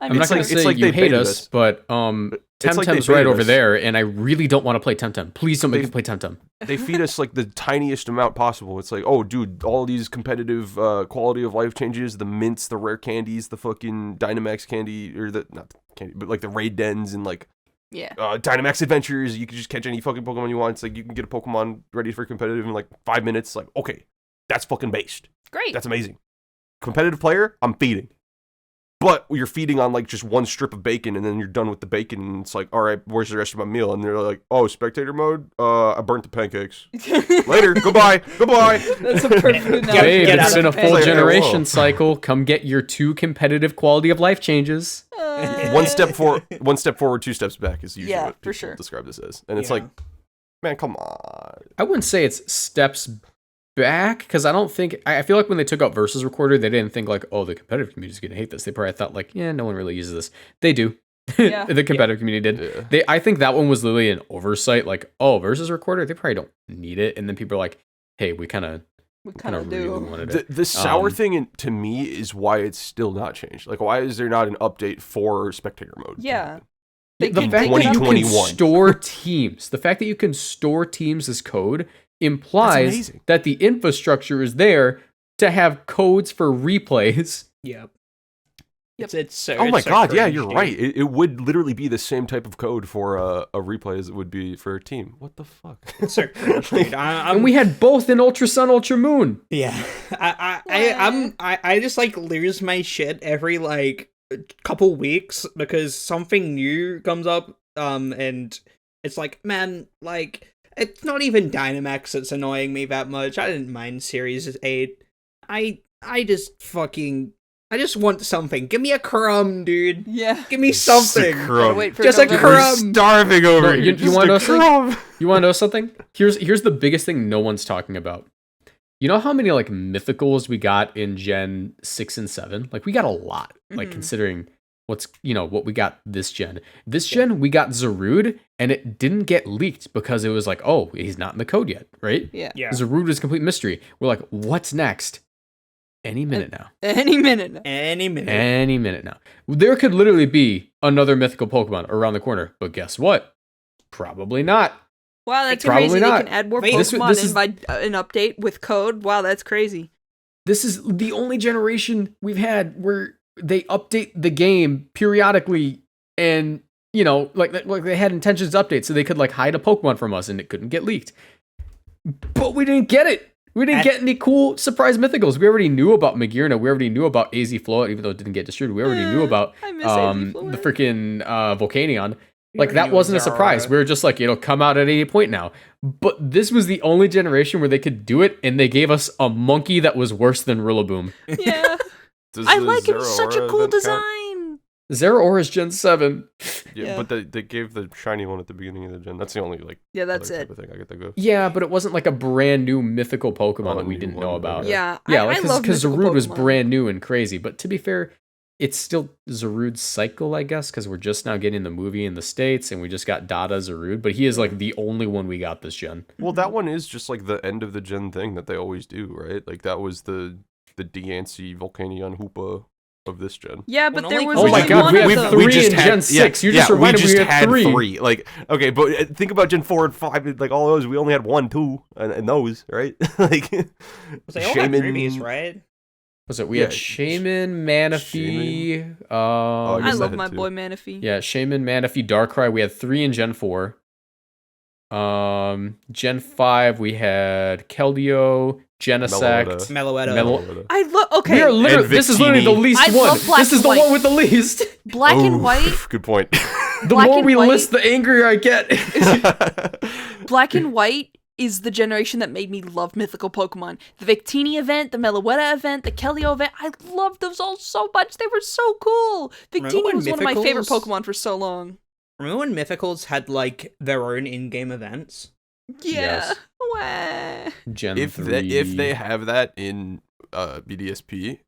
I I'm not miss going like- to it's say like you they hate baited us, us. but It's like they Temtem's right baited over us. there, and I really don't want to play Temtem. Please don't make me play Temtem. They feed us like the tiniest amount possible. It's like, oh, dude, all these competitive quality of life changes, the mints, the rare candies, the fucking Dynamax candy, or the not the candy, but like the raid dens and like Yeah. Dynamax adventures. You can just catch any fucking Pokemon you want. It's like you can get a Pokemon ready for competitive in like 5 minutes. Like, okay, that's fucking based. Great. That's amazing. Competitive player, I'm feeding. But you're feeding on like just one strip of bacon, and then you're done with the bacon, and it's like, all right, where's the rest of my meal? And they're like, oh, spectator mode. I burnt the pancakes. Later, goodbye. That's a perfect analogy. Babe, get it's out been a of full bed. generation Whoa. cycle. Come get your 2 competitive quality of life changes. One step forward, 2 steps back is usually Yeah, what for people sure. describe this as. And it's Yeah. like, man, come on. I wouldn't say it's steps back because I don't think I feel like when they took out Versus Recorder, they didn't think like, oh, the competitive community is gonna hate this. They probably thought like, yeah, no one really uses this. They do. Yeah. The competitive community did. Yeah. I think that one was literally an oversight. Like, oh, Versus Recorder, they probably don't need it. And then people are like, hey, we kind of do. really wanted it. The sour thing to me is why it's still not changed. Like, why is there not an update for spectator mode? Yeah. The fact that you can store teams, the fact that you can store teams as code implies that the infrastructure is there to have codes for replays. Yep. Yep. It's so. Oh my it's so god, yeah, cringe, you're dude. right. It would literally be the same type of code for a replay as it would be for a team. What the fuck? It's so cringe, dude. And we had both in Ultra Sun, Ultra Moon. Yeah, I just like lose my shit every like couple weeks because something new comes up, and it's like, man, like it's not even Dynamax that's annoying me that much. I didn't mind Series 8. I just want something. Give me a crumb, dude. Yeah. Give me something. Wait for Just a November. crumb. Starving over No, here. you want to know something? You want to know something? Here's the biggest thing no one's talking about. You know how many like mythicals we got in Gen 6 and 7? Like we got a lot. Like considering what we got this gen. This gen we got Zarude and it didn't get leaked because it was like, oh, he's not in the code yet, right? Yeah. Zarude is a complete mystery. We're like, what's next? Any minute now. Any minute now. Any minute now. There could literally be another mythical Pokemon around the corner, but guess what? Probably not. Wow, that's Probably crazy. not. They can add more Wait, Pokemon this is- by an update with code. Wow, that's crazy. This is the only generation we've had where they update the game periodically and, like they had intentions to update so they could like hide a Pokemon from us and it couldn't get leaked. But we didn't get it. We didn't get any cool surprise mythicals. We already knew about Magirna. We already knew about AZ Float, even though it didn't get distributed. We already knew about I miss AZ Float. the freaking Volcanion. Like, already that knew wasn't a Zara. surprise. We were just like, it'll come out at any point now. But this was the only generation where they could do it, and they gave us a monkey that was worse than Rillaboom. Yeah. I like it. It's such a cool design. Zeraora Gen 7. Yeah, but they gave the shiny one at the beginning of the gen. That's the only Yeah, that's other it. type of thing I get to go. Yeah, but it wasn't like a brand new mythical Pokemon that we new didn't one, know about. Yeah. Yeah, I love because mythical Zarude was Pokemon. brand new and crazy. But to be fair, it's still Zarude's cycle, I guess, because we're just now getting the movie in the States and we just got Dada Zarude. But he is like the only one we got this gen. Well, that one is just like the end of the gen thing that they always do, right? Like that was the Deancey Volcanion Hoopa of this gen. Yeah, but Well, there only- was Oh my only god, one we of had them. three in Gen 6. You just reminded me we had three. Like, okay, but think about Gen 4 and 5, like all those, we only had 1, 2, and those, right? Like, They all had rubies, right? Was it? We Yeah, had Shaman, Manaphy. I I guess love had my two. boy Manaphy. Yeah, Shaman, Manaphy, Darkrai. We had 3 in Gen 4. Gen 5, we had Keldeo, Genesect. Meloetta. I love. Okay. We are literally, And this is literally the Victini. least I one. love Black This is and the White. one with the least. Black and white. Good point. The Black more and we White- list, the angrier I get. Black and White is the generation that made me love mythical Pokemon. The Victini event, the Meloetta event, the Keldeo event. I loved those all so much. They were so cool. Remember Victini when was one of my favorite Mythicals- Pokemon for so long. Remember when Mythicals had like their own in-game events? Yeah. Yes. Wah. Gen if 3. if they have that in BDSP,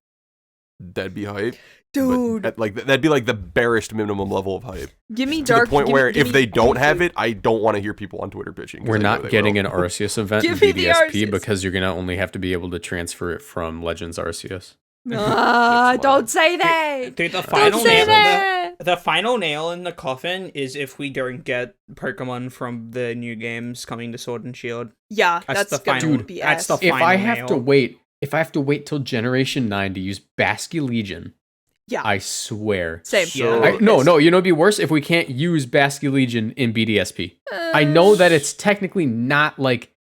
that'd be hype. Dude, But, like that'd be like the barest minimum level of hype. give me To dark. the point give where me, give if me they don't have everything. it, I don't want to hear people on Twitter bitching. 'cause We're I know not they getting will. an Arceus event in Give me the BDSP Arceus. because you're going to only have to be able to transfer it from Legends Arceus. That's Don't wild. say that. Dude, the Don't final say nail. that. The final nail in the coffin is if we don't get Pokemon from the new games coming to Sword and Shield. Yeah, That's that's the gonna final- be that's the ass. If I Final have to nail. wait, till Generation 9 to use Basky Legion, Yeah. I swear. Same. So- Yeah. No, you know it'd be worse if we can't use Basky Legion in BDSP. I know that it's technically not like,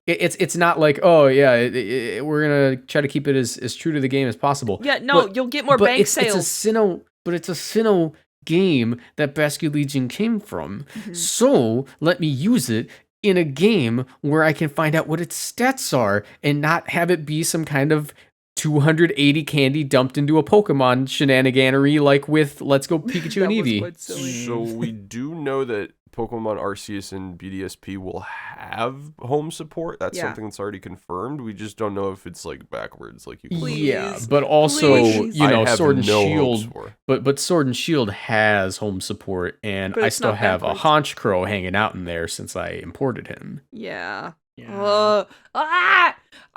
it's not like, oh yeah, we're gonna try to keep it as true to the game as possible. Yeah, no, But- you'll get more but bank it's sales. a Sinnoh game that Basky Legion came from. Mm-hmm. So let me use it in a game where I can find out what its stats are and not have it be some kind of 280 candy dumped into a Pokemon shenaniganery like with Let's Go Pikachu and That was Eevee. quite silly. So we do know that Pokemon Arceus and BDSP will have home support. That's Yeah. something that's already confirmed. We just don't know if it's like backwards, like you. Please. Yeah, but also, Please. you know, I have Sword and no hopes Shield, for. but Sword and Shield has home support, and But I it's still not have backwards. a Haunch Crow hanging out in there since I imported him. Yeah. Yeah. I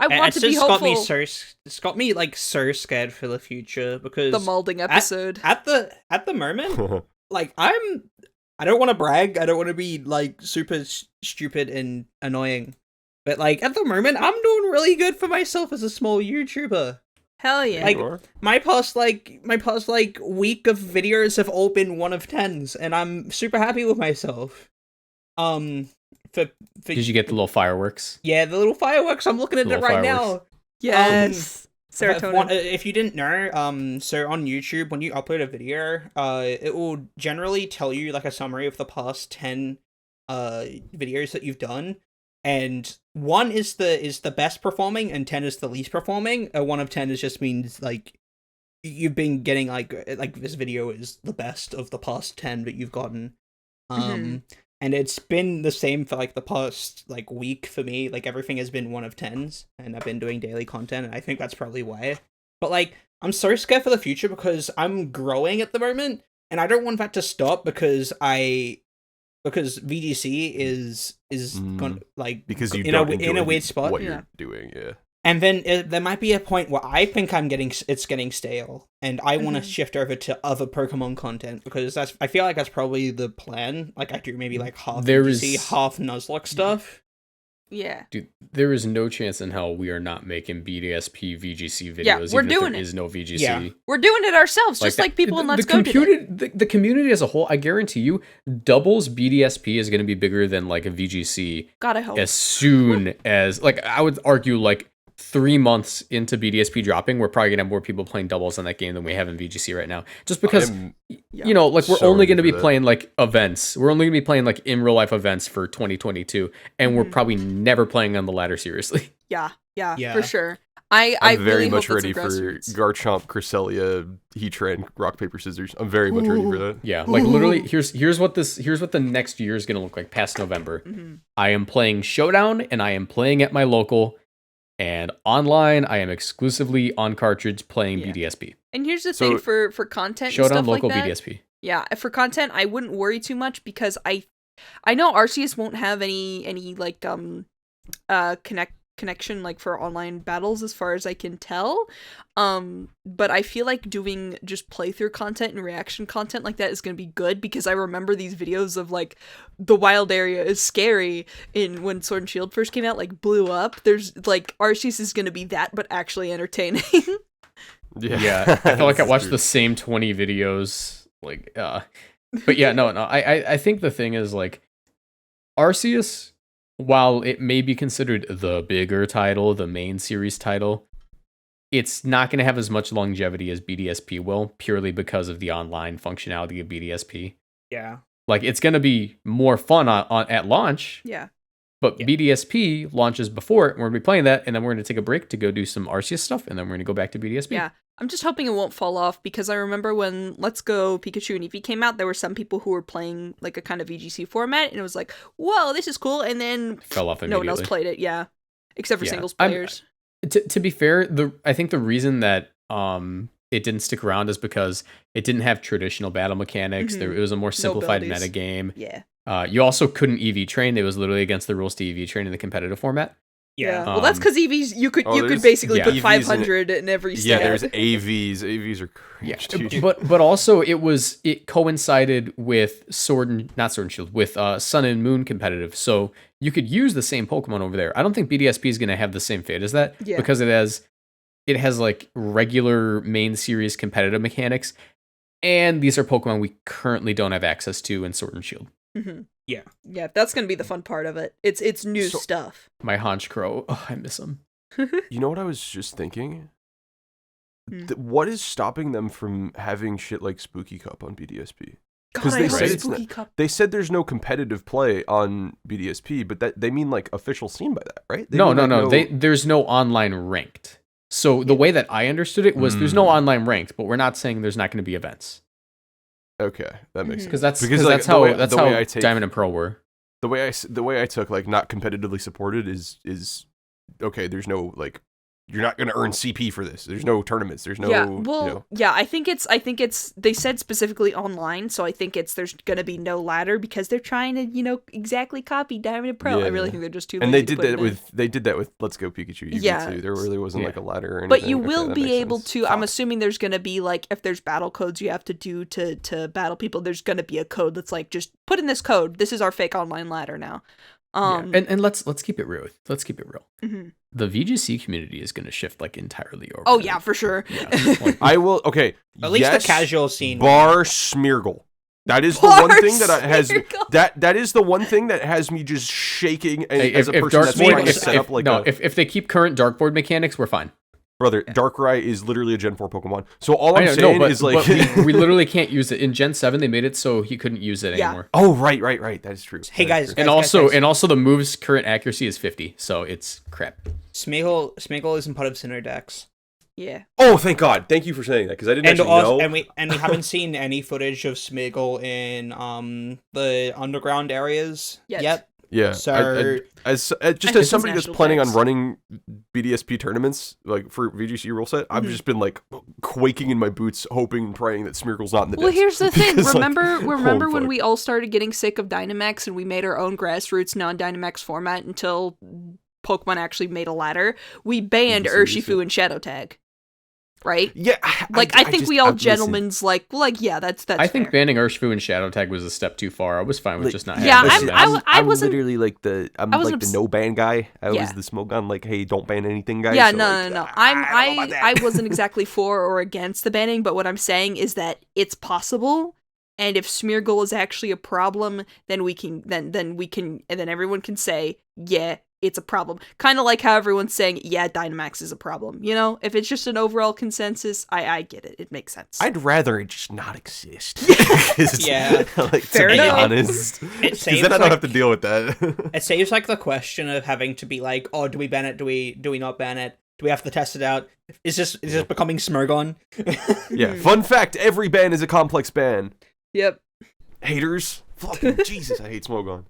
want to be hopeful. It's got me like so scared for the future because The molding episode. at the moment, like I don't want to brag. I don't want to be like super stupid and annoying, but like at the moment, I'm doing really good for myself as a small YouTuber. Hell yeah. Like, Sure. My past week of videos have all been 1 of 10s, and I'm super happy with myself. For Did you get the little fireworks? yeah, the little fireworks. I'm looking at it Little right fireworks. yes. Serotonin. If you didn't know, so on YouTube, when you upload a video, it will generally tell you like a summary of the past 10 videos that you've done, and 1 is the best performing, and 10 is the least performing. 1 of 10 is just means like you've been getting like this video is the best of the past 10 that you've gotten. And it's been the same for like the past like week for me. Like everything has been 1 of 10s, and I've been doing daily content, and I think that's probably why. But like I'm so scared for the future because I'm growing at the moment, and I don't want that to stop because VGC is gonna like Because you in don't in a enjoy weird spot. what Yeah. you're doing, yeah. And then there might be a point where I think it's getting stale, and I want to shift over to other Pokemon content because I feel like that's probably the plan. Like I do maybe like half There VGC, is- half Nuzlocke stuff. Yeah. Dude, there is no chance in hell we are not making BDSP VGC videos. Yeah, we're even doing if there it. is no VGC. Yeah. We're doing it ourselves, just like people in Let's Go did it. The community as a whole, I guarantee you, doubles BDSP is going to be bigger than like a VGC Gotta hope. as soon as, like, I would argue like 3 months into BDSP dropping, we're probably gonna have more people playing doubles on that game than we have in VGC right now. Just because, you know, like we're so only ready gonna be for that. playing like events. We're only gonna be playing like in real life events for 2022, and we're probably never playing on the ladder seriously. Yeah, Yeah. for sure. I I'm very really much hope that's ready a for Grassroots. Garchomp, Cresselia, Heatran, Rock Paper Scissors. I'm very much ready for that. Yeah, like literally, here's what the next year is gonna look like past November. I am playing Showdown, and I am playing at my local. And online, I am exclusively on cartridge playing Yeah. BDSP. And here's the So- thing for content and Showdown stuff local like that. BDSP. Yeah, for content, I wouldn't worry too much because I know Arceus won't have any like connection like for online battles as far as I can tell. But I feel like doing just playthrough content and reaction content like that is going to be good because I remember these videos of like the wild area is scary in when Sword and Shield first came out, like blew up. There's like Arceus is going to be that but actually entertaining. Yeah, I feel like I watched the same 20 videos. Like, but yeah, no. I think the thing is like Arceus, while it may be considered the bigger title, the main series title, it's not going to have as much longevity as BDSP will, purely because of the online functionality of BDSP. Yeah. Like, it's going to be more fun on at launch, Yeah. but Yeah. BDSP launches before it. We're going to be playing that, and then we're going to take a break to go do some Arceus stuff, and then we're going to go back to BDSP. Yeah. I'm just hoping it won't fall off because I remember when Let's Go Pikachu and Eevee came out, there were some people who were playing like a kind of VGC format, and it was like, whoa, this is cool, and then Fell off no one else immediately. played it, yeah. Except for Yeah. singles I'm- players. To be fair, I think the reason that it didn't stick around is because it didn't have traditional battle mechanics. Mhm. It was a more simplified abilities. metagame. Yeah. You also couldn't EV train. It was literally against the rules to EV train in the competitive format. Yeah. Well, that's because EVs, you could there's- basically yeah. put EVs 500 in every Yeah, stat. there's AVs. AVs are cringe, dude. But also it coincided with not Sword and Shield, with Sun and Moon competitive. So you could use the same Pokemon over there. I don't think BDSP is going to have the same fate as that Yeah. because it has like regular main series competitive mechanics, and these are Pokemon we currently don't have access to in Sword and Shield. Mhm. Yeah. Yeah, that's gonna be the fun part of it. It's new So- stuff. My Haunch Crow, oh, I miss him. You know what I was just thinking? Hmm. What is stopping them from having shit like Spooky Cup on BDSP? God, 'Cause I they hope said it's Spooky not- Cup. They said there's no competitive play on BDSP, but that they mean like official scene by that, right? They No. mean, like, There's no online ranked. So the way that I understood it was there's no online ranked, but we're not saying there's not going to be events. Okay, that makes sense. Because that's Because, because like, that's the how way- that's the way how I take- Diamond and Pearl were. The way I took like not competitively supported is okay. There's no like you're not gonna earn CP for this. There's no tournaments. There's no yeah, well, you know. yeah, I think it's they said specifically online, so I think there's gonna be no ladder because they're trying to, exactly copy Diamond and Pearl. I really Yeah. think they're just too And lazy they to did put it that in. with Let's Go Pikachu Eevee Yeah. too. There really wasn't like a ladder or anything. But you Okay, will that be makes able sense. to. I'm Fuck. assuming there's gonna be like if there's battle codes you have to do to battle people. There's gonna be a code that's like just put in this code. This is our fake online ladder now. And let's keep it real. Let's keep it real. Mhm. The VGC community is going to shift like entirely over. Oh to- yeah, for sure. Yeah, like, I will. Okay, At least yes, the casual scene. bar Smeargle. That is the Bar one thing that has Smeargle. that is the one thing that has me just shaking hey, as a person that's Darkboard- trying to if- set up like a if they keep current dartboard mechanics, we're fine. brother. Darkrai is literally a Gen 4 Pokemon. So all I I'm know, saying but, is like but we literally can't use it in Gen 7. They made it so he couldn't use it Yeah. anymore. oh right. That is true. Hey, That is guys, true. And also the move's current accuracy is 50, so it's crap. Smeagol isn't part of Sinnoh Dex. Yeah. Oh, thank God! Thank you for saying that because I didn't And actually also, know. and we haven't seen any footage of Smeagol in the underground areas Yet. Yeah, So- as I just think as it's somebody that's national planning on tax. running BDSP tournaments like for VGC rule set, I've Mhm. just been like quaking in my boots, hoping and praying that Smeargle's not in the. Well, decks. here's the thing. Because, like, Remember holy when fuck. we all started getting sick of Dynamax and we made our own Grassroots non-Dynamax format until Pokemon actually made a ladder? We banned Even serious, Urshifu and Shadow Tag. Right? Yeah, I think just- we all listen, gentlemen's like yeah, that's I think fair. banning Urshifu and Shadow Tag was a step too far. I was fine with Like, just not Yeah, having listen, it. I I'm wasn't- literally like I'm I wasn't like the obs- no ban guy. I Yeah. was the smoke gun, like, hey, don't ban anything, guy. Yeah, so, no, like, no, no. I don't know about I that. wasn't exactly for or against the banning, but what I'm saying is that it's possible, and if Smeargle is actually a problem, then we can then everyone can say, yeah, it's a problem. Kind of like how everyone's saying, yeah, Dynamax is a problem. If it's just an overall consensus, I get it. It makes sense. I'd rather it just not exist. Yeah. Like, Fair to be enough. honest, It because saves, then I don't like- have to deal with that. It saves like the question of having to be like, oh, do we ban it? Do we not ban it? Do we have to test it out? Is this becoming Smeargon? Yeah. Fun fact: every ban is a complex ban. Yep. Haters, fucking Jesus, I hate Smogon.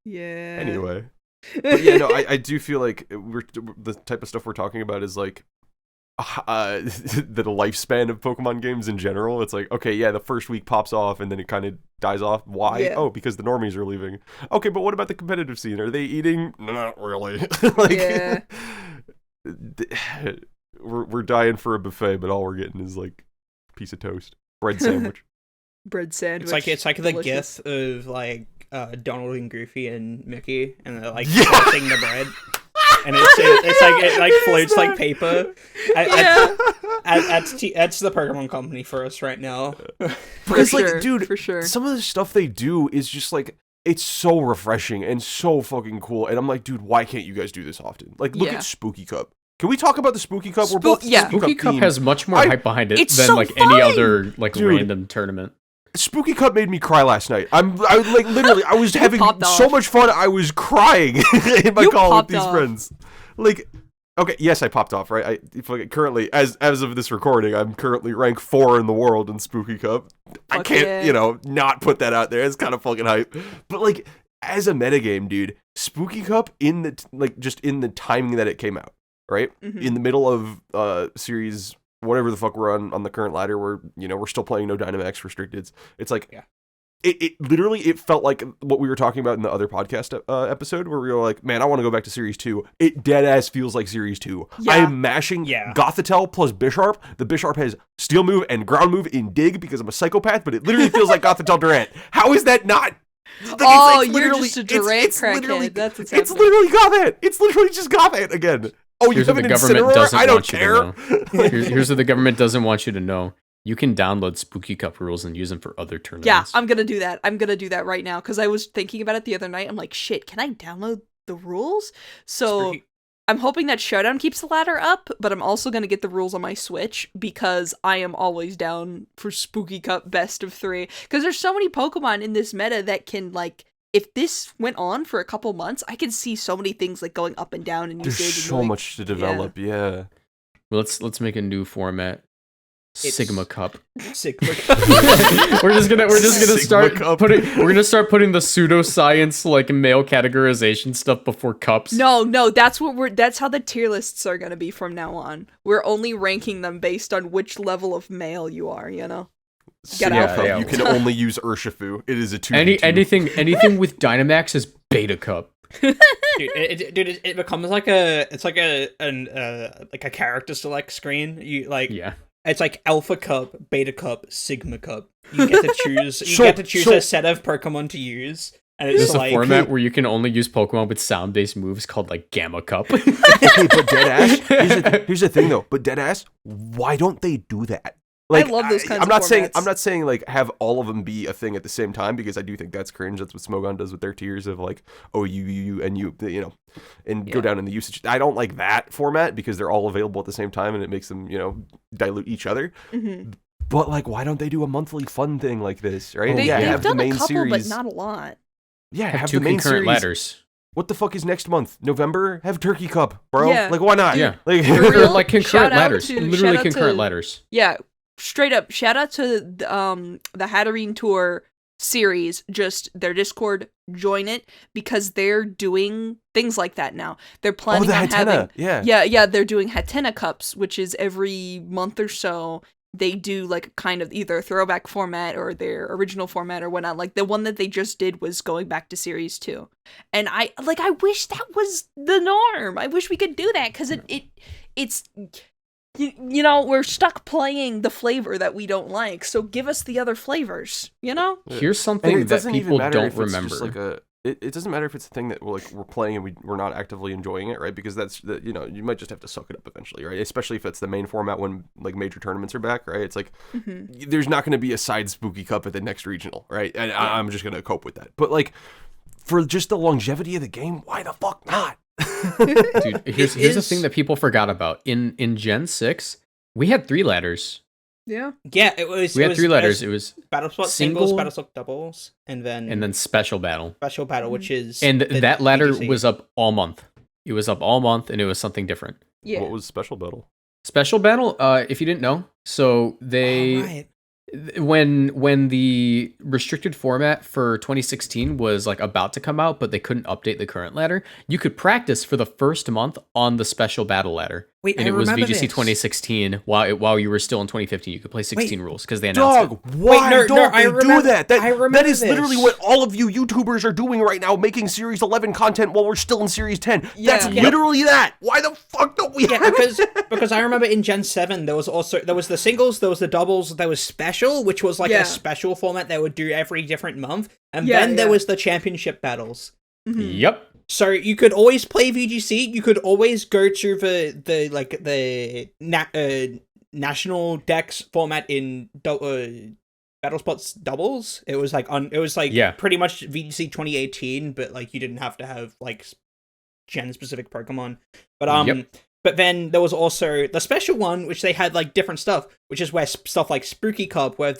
Yeah. Anyway, but yeah, no, I do feel like the type of stuff we're talking about is like the lifespan of Pokemon games in general. It's like, okay, yeah, the first week pops off and then it kind of dies off. Why? Yeah. Oh, because the normies are leaving. Okay, but what about the competitive scene? Are they eating? Not really. Like, Yeah. we're dying for a buffet, but all we're getting is like a piece of toast, bread sandwich. Bread sandwich. It's like the Delicious. gif of like Donald and Goofy and Mickey, and they're like Yeah. toasting the bread, and it floats like paper. Yeah. That's the Pokemon Company for us right now. Because, For sure, like, dude, for sure. some of the stuff they do is just like, it's so refreshing and so fucking cool. And I'm like, dude, why can't you guys do this often? Like, look Yeah. at Spooky Cup. Can we talk about the Spooky Cup? We're both yeah. Spooky Cup themed. has much more I- hype behind it It's than so like any fun! other like Dude. random tournament. Spooky Cup made me cry last night. I like literally, I was having popped so off. much fun. I was crying in my You call with popped these off. friends. Like, okay, yes, I popped off, right? Currently, as of this recording, I'm currently ranked 4 in the world in Spooky Cup. I Fuck can't, yeah. not put that out there. It's kind of fucking hype. But like, as a metagame, dude, Spooky Cup in the timing that it came out, right? Mhm. In the middle of series whatever the fuck we're on the current ladder, where we're still playing no Dynamax restricteds. It's like, Yeah. it literally felt like what we were talking about in the other podcast episode, where we were like, man, I want to go back to series 2. It dead ass feels like series 2. Yeah. I am mashing Yeah. Gothitelle plus Bisharp. The Bisharp has steel move and ground move in dig because I'm a psychopath, but it literally feels like Gothitelle Durant. How is that not? Like, Oh, you're literally- just a Durant literally- crackhead. That's what's it's happening. literally Gothit. It's literally just Gothit again. Oh, you Here's have what an the government Incineroar? doesn't I don't want you to care. Here's what the government doesn't want you to know. You can download Spooky Cup rules and use them for other tournaments. Yeah, I'm gonna do that. I'm gonna do that right now because I was thinking about it the other night. I'm like, shit, can I download the rules? So Spooky- I'm hoping that Showdown keeps the ladder up, but I'm also gonna get the rules on my Switch because I am always down for Spooky Cup best of 3. Because there's so many Pokemon in this meta that can like. If this went on for a couple months, I could see so many things like going up and down in There's usage. so much to develop. Yeah. Well, let's make a new format. Sigma Cup. Sigma. we're just gonna Sigma start Cup. putting putting the pseudoscience like male categorization stuff before cups. No, that's how the tier lists are gonna be from now on. We're only ranking them based on which level of male you are, you know? Get Sigma out. Cup, Yeah. you can only use Urshifu. It is a 2v2. Anything with Dynamax is Beta Cup. Dude, it becomes like a character select screen. You like Yeah. It's like Alpha Cup, Beta Cup, Sigma Cup. You get to choose. So- a set of Pokemon to use, and it's There's a like format where you can only use Pokemon with sound-based moves called like Gamma Cup. Okay, but Deadass, here's the thing though. But Deadass, why don't they do that? Like, I love those kinds I'm of not saying formats. I'm not saying like have all of them be a thing at the same time, because I do think that's cringe. That's what Smogon does with their tiers of like, oh, you, and you know, and go Yeah. down in the usage. I don't like that format because they're all available at the same time and it makes them, you know, dilute each other. Mm-hmm. But like, why don't they do a monthly fun thing like this, right? They- yeah, they've have the done main a couple, series. but not a lot. Yeah, Have have two the main concurrent series. ladders. What the fuck is next month? November? Have Turkey Cup, bro. Yeah. Like, why not? Yeah. Like, For real? Like concurrent Shout out ladders. to- Literally shout out concurrent to- ladders. Yeah, straight up. Shout out to the Hatterene Tour series. Just their Discord, join it because they're doing things like that now. They're oh, planning the on Hatena. having Yeah. they're doing Hatena Cups, which is every month or so. They do like kind of either a throwback format or their original format or whatnot. Like the one that they just did was going back to series 2. And I wish that was the norm. I wish we could do that because it's you know, we're stuck playing the flavor that we don't like. So give us the other flavors, you know? Here's And something it that doesn't even people matter don't if it's remember. just like it doesn't matter if it's a thing that we're playing and we're not actively enjoying it, right? Because that's the, you know, you might just have to suck it up eventually, right? Especially if it's the main format when like major tournaments are back, right? It's like there's not going to be a side Spooky Cup at the next regional, right? And I'm just going to cope with that. But like for just the longevity of the game, why the fuck not? Dude, here's the thing that people forgot about. In Gen 6, we had 3 ladders. Yeah. Yeah, it was. We it had was, 3 ladders. It was Battle Spot single- singles, Battle Spot doubles, and then special battle. special battle, which is And the that ladder VGC. was up all month. It was up all month and it was something different. Yeah. What was special battle? Special battle, if you didn't know, so they Oh, right. when the restricted format for 2016 was like about to come out, but they couldn't update the current ladder, you could practice for the first month on the special battle ladder. Wait, And I it was remember VGC this. 2016 while you were still in 2015. You could play 16 rules because they announced it. Dog, why no, don't I they remember- do that? I remember that is literally this. what all of you YouTubers are doing right now, making Series 11 content while we're still in Series 10. That's Yeah. literally that. Why the fuck don't we Yeah, have because I remember in Gen 7 there was the singles, there was the doubles, there was special, which was like Yeah. a special format they would do every different month, and Yeah, then there yeah. was the championship battles. Yep. So you could always play VGC. You could always go to the national decks format in Battle Spots doubles. It was like Yeah. pretty much VGC 2018, but like you didn't have to have like gen specific Pokemon. But Yep. but then there was also the special one, which they had like different stuff, which is where stuff like Spooky Cup, where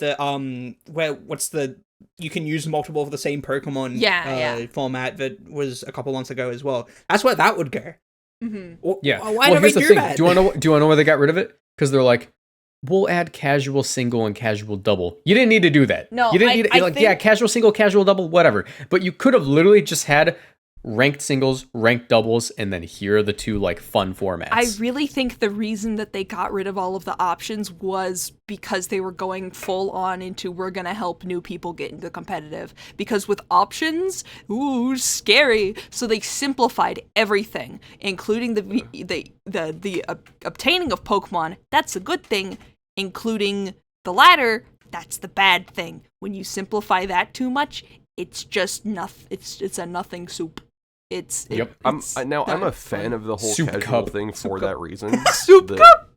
you can use multiple of the same Pokemon format that was a couple months ago as well. That's where that would go. Yeah. Why don't here's they the do thing. that? Do you want to know why they got rid of it? Because they're like, we'll add casual single and casual double. You didn't need to do that. No, you didn't I- need I like think- yeah, casual single, casual double, whatever. But you could have literally just had ranked singles, ranked doubles, and then here are the two like fun formats. I really think the reason that they got rid of all of the options was because they were going full on into we're gonna help new people get into competitive. Because with options, ooh, scary. So they simplified everything, including the obtaining of Pokemon. That's a good thing. Including the ladder. That's the bad thing. When you simplify that too much, it's just nothing. It's a nothing soup. Yep. I'm it's a not fan fun. of the whole Soup casual cup. thing for that reason. Soup cup.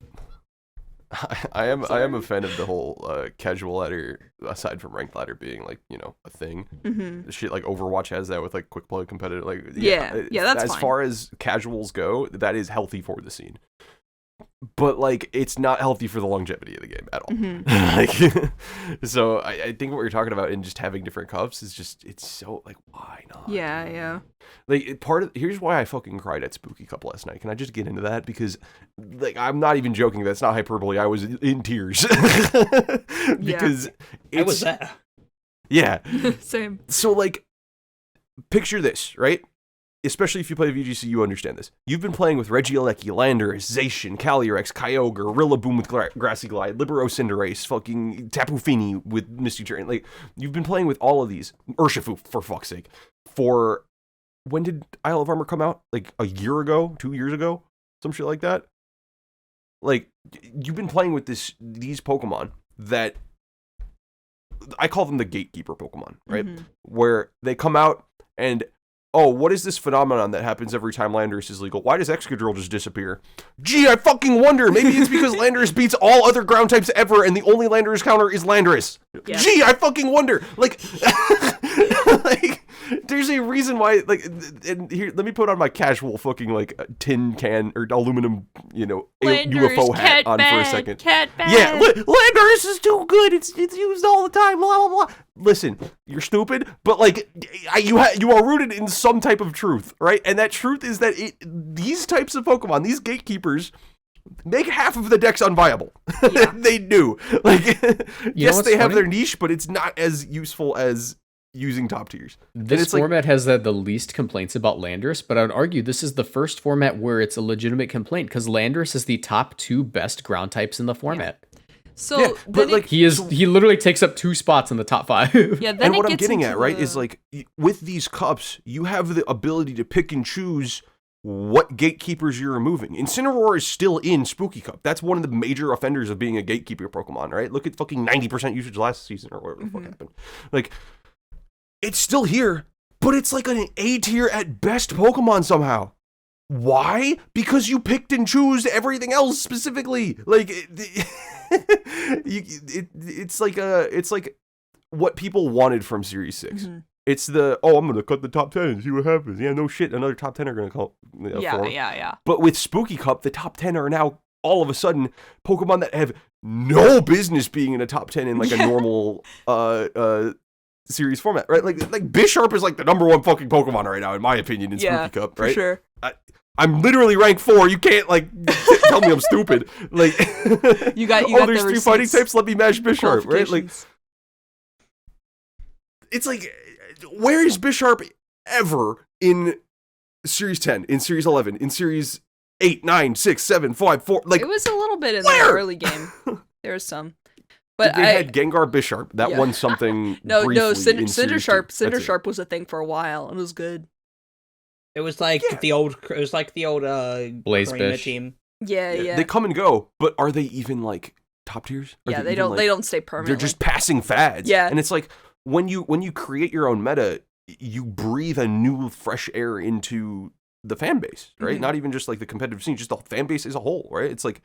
I am a fan of the whole casual ladder, aside from ranked ladder being like, you know, a thing. Mhm. Shit like Overwatch has that with like quick play competitive. Like Yeah, that's as fine. far as casuals go, that is healthy for the scene. but like it's not healthy for the longevity of the game at all. Like, so I think what you're talking about in just having different cups is just, it's so like, why not? Yeah. Like here's why I fucking cried at Spooky Cup last night. Can I just get into that? Because like I'm not even joking. That's not hyperbole. I was in tears because I was there. Yeah. Same. So like, picture this, right? Especially if you play VGC, you understand this. You've been playing with Regieleki, Landorus, Zacian, Calyrex, Kyogre, Rillaboom with Grassy Glide, Libero Cinderace, fucking Tapu Fini with Misty Terrain. Like, you've been playing with all of these. Urshifu, for fuck's sake. For, when did Isle of Armor come out? Like, a year ago? 2 years ago? Some shit like that? Like, you've been playing with these Pokemon that, I call them the Gatekeeper Pokemon, right? Where they come out and, oh, what is this phenomenon that happens every time Landorus is legal? Why does Excadrill just disappear? Gee, I fucking wonder. Maybe it's because Landorus beats all other ground types ever, and the only Landorus counter is Landorus. Yeah. Gee, I fucking wonder. Like, like, there's a reason why, like, and here, let me put on my casual fucking, like, tin can, or aluminum, Landorus, UFO hat on bad, for a second. Cat bad. Yeah, Landorus is too good. It's used all the time, blah, blah, blah. Listen, you're stupid, but, like, you are rooted in some type of truth, right? And that truth is that these types of Pokemon, these gatekeepers, make half of the decks unviable. Yeah. They do. Like, yes, they have their niche, but it's not as useful as using top tiers. This format has had the least complaints about Landorus, but I would argue this is the first format where it's a legitimate complaint, because Landorus is the top 2 best ground types in the format. Yeah. So but like he literally takes up 2 spots in the top 5. Yeah, and what I'm getting at, right, is like with these cups, you have the ability to pick and choose what gatekeepers you're removing. Incineroar is still in Spooky Cup. That's one of the major offenders of being a gatekeeper Pokemon, right? Look at fucking 90% usage last season or whatever the fuck happened. Like, it's still here, but it's like an A tier at best Pokemon somehow. Why? Because you picked and choose everything else specifically. Like, it's like what people wanted from Series 6. It's I'm gonna cut the top 10 and see what happens. Yeah, no shit, another top 10 are gonna call. Yeah. But with Spooky Cup, the top 10 are now all of a sudden Pokemon that have no business being in a top 10 in like a normal series format, right? Like Bisharp is like the #1 fucking Pokemon right now, in my opinion, in Spooky Cup, right? For sure. I'm literally rank 4. You can't like tell me I'm stupid. Like, you got there's 3 fighting types. Let me mash Bisharp, right? Like, it's like, where is Bisharp ever in Series 10, in Series 11, in Series 8, 9, 6, 7, 5, 4? Like, it was a little bit in the early game. There was some. But they had Gengar Bisharp. That won something. No, Cindersharp. Cindersharp was a thing for a while. It was good. It was like the old Blazebish team. Yeah. They come and go, but are they even like top tiers? They don't stay permanently. They're just passing fads. Yeah. And it's like when you create your own meta, you breathe a new fresh air into the fan base, right? Not even just like the competitive scene, just the fan base as a whole, right? It's like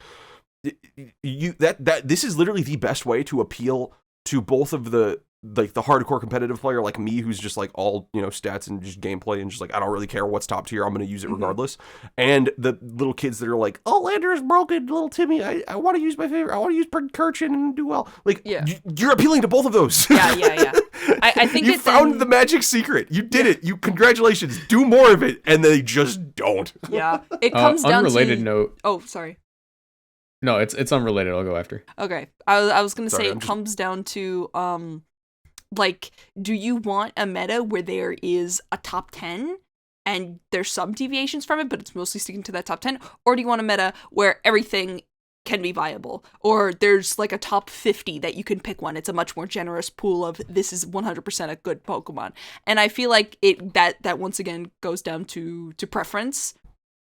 this is literally the best way to appeal to both of the hardcore competitive player like me, who's just like all stats and just gameplay and just like I don't really care what's top tier, I'm gonna use it regardless, and the little kids that are like, oh, Lander is broken, little Timmy, I want to use my favorite, I want to use Kirchen and do well. Like, you're appealing to both of those. Yeah. I think you found the magic secret. You did it. You congratulations. Do more of it, and they just don't. Yeah, it comes down to unrelated note. Oh, sorry. No, it's unrelated. I'll go after. Okay, I was gonna say it comes down to like, do you want a meta where there is a top 10 and there's some deviations from it, but it's mostly sticking to that top 10, or do you want a meta where everything can be viable, or there's like a top 50 that you can pick one? It's a much more generous pool of this is 100% a good Pokemon, and I feel like that once again goes down to preference.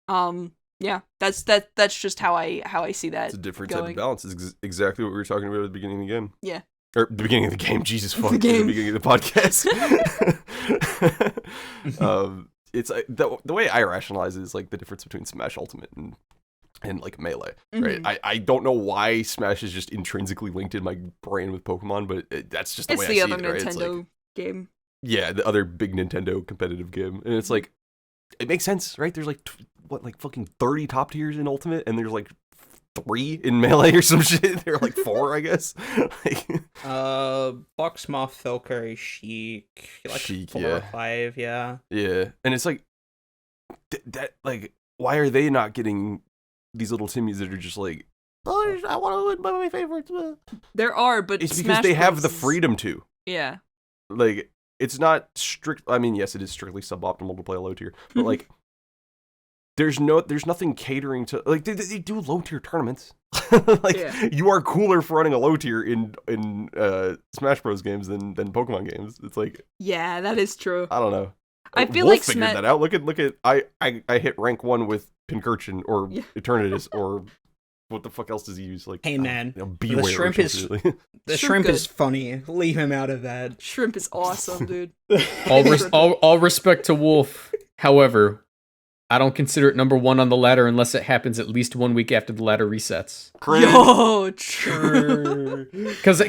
Yeah, that's just how I see that. It's a different going. type of balance. It's exactly what we were talking about at the beginning of the game. Yeah. Or the beginning of the game, Jesus fuck. The beginning of the podcast. It's like the way I rationalize it is like the difference between Smash Ultimate and like Melee, right? I don't know why Smash is just intrinsically linked in my brain with Pokemon, but that's just the way I see it. It's the other Nintendo game. Yeah, the other big Nintendo competitive game, and it's like it makes sense, right? There's like fucking 30 top tiers in Ultimate, and there's like 3 in Melee or some shit. They're like 4, I guess. Like, Boxmoth, Valkyrie, Sheik, like Sheik, 4 yeah. or 5, yeah. yeah, and it's like that. Like, why are they not getting these little Timmies that are just like, oh, I want to win by my favorites? There are, but It's because Smash they have Bros. the freedom to. Yeah. Like, it's not strict. I mean, yes, it is strictly suboptimal to play a low tier, but like, there's nothing catering to, like, they do low tier tournaments. Like, Yeah. you are cooler for running a low tier in Smash Bros games than Pokemon games. It's like, Yeah, that is true. I don't know. I feel Wolf like figured that out. Look at I hit rank 1 with Pincurchin or Yeah. Eternatus or what the fuck else does he use? Like, Hey, man, Beware the shrimp or is something. the Shrimp shrimp good. is funny. Leave him out of that. Shrimp is awesome, dude. All respect to Wolf. However, I don't consider it number 1 on the ladder unless it happens at least 1 week after the ladder resets. Yo, true. Because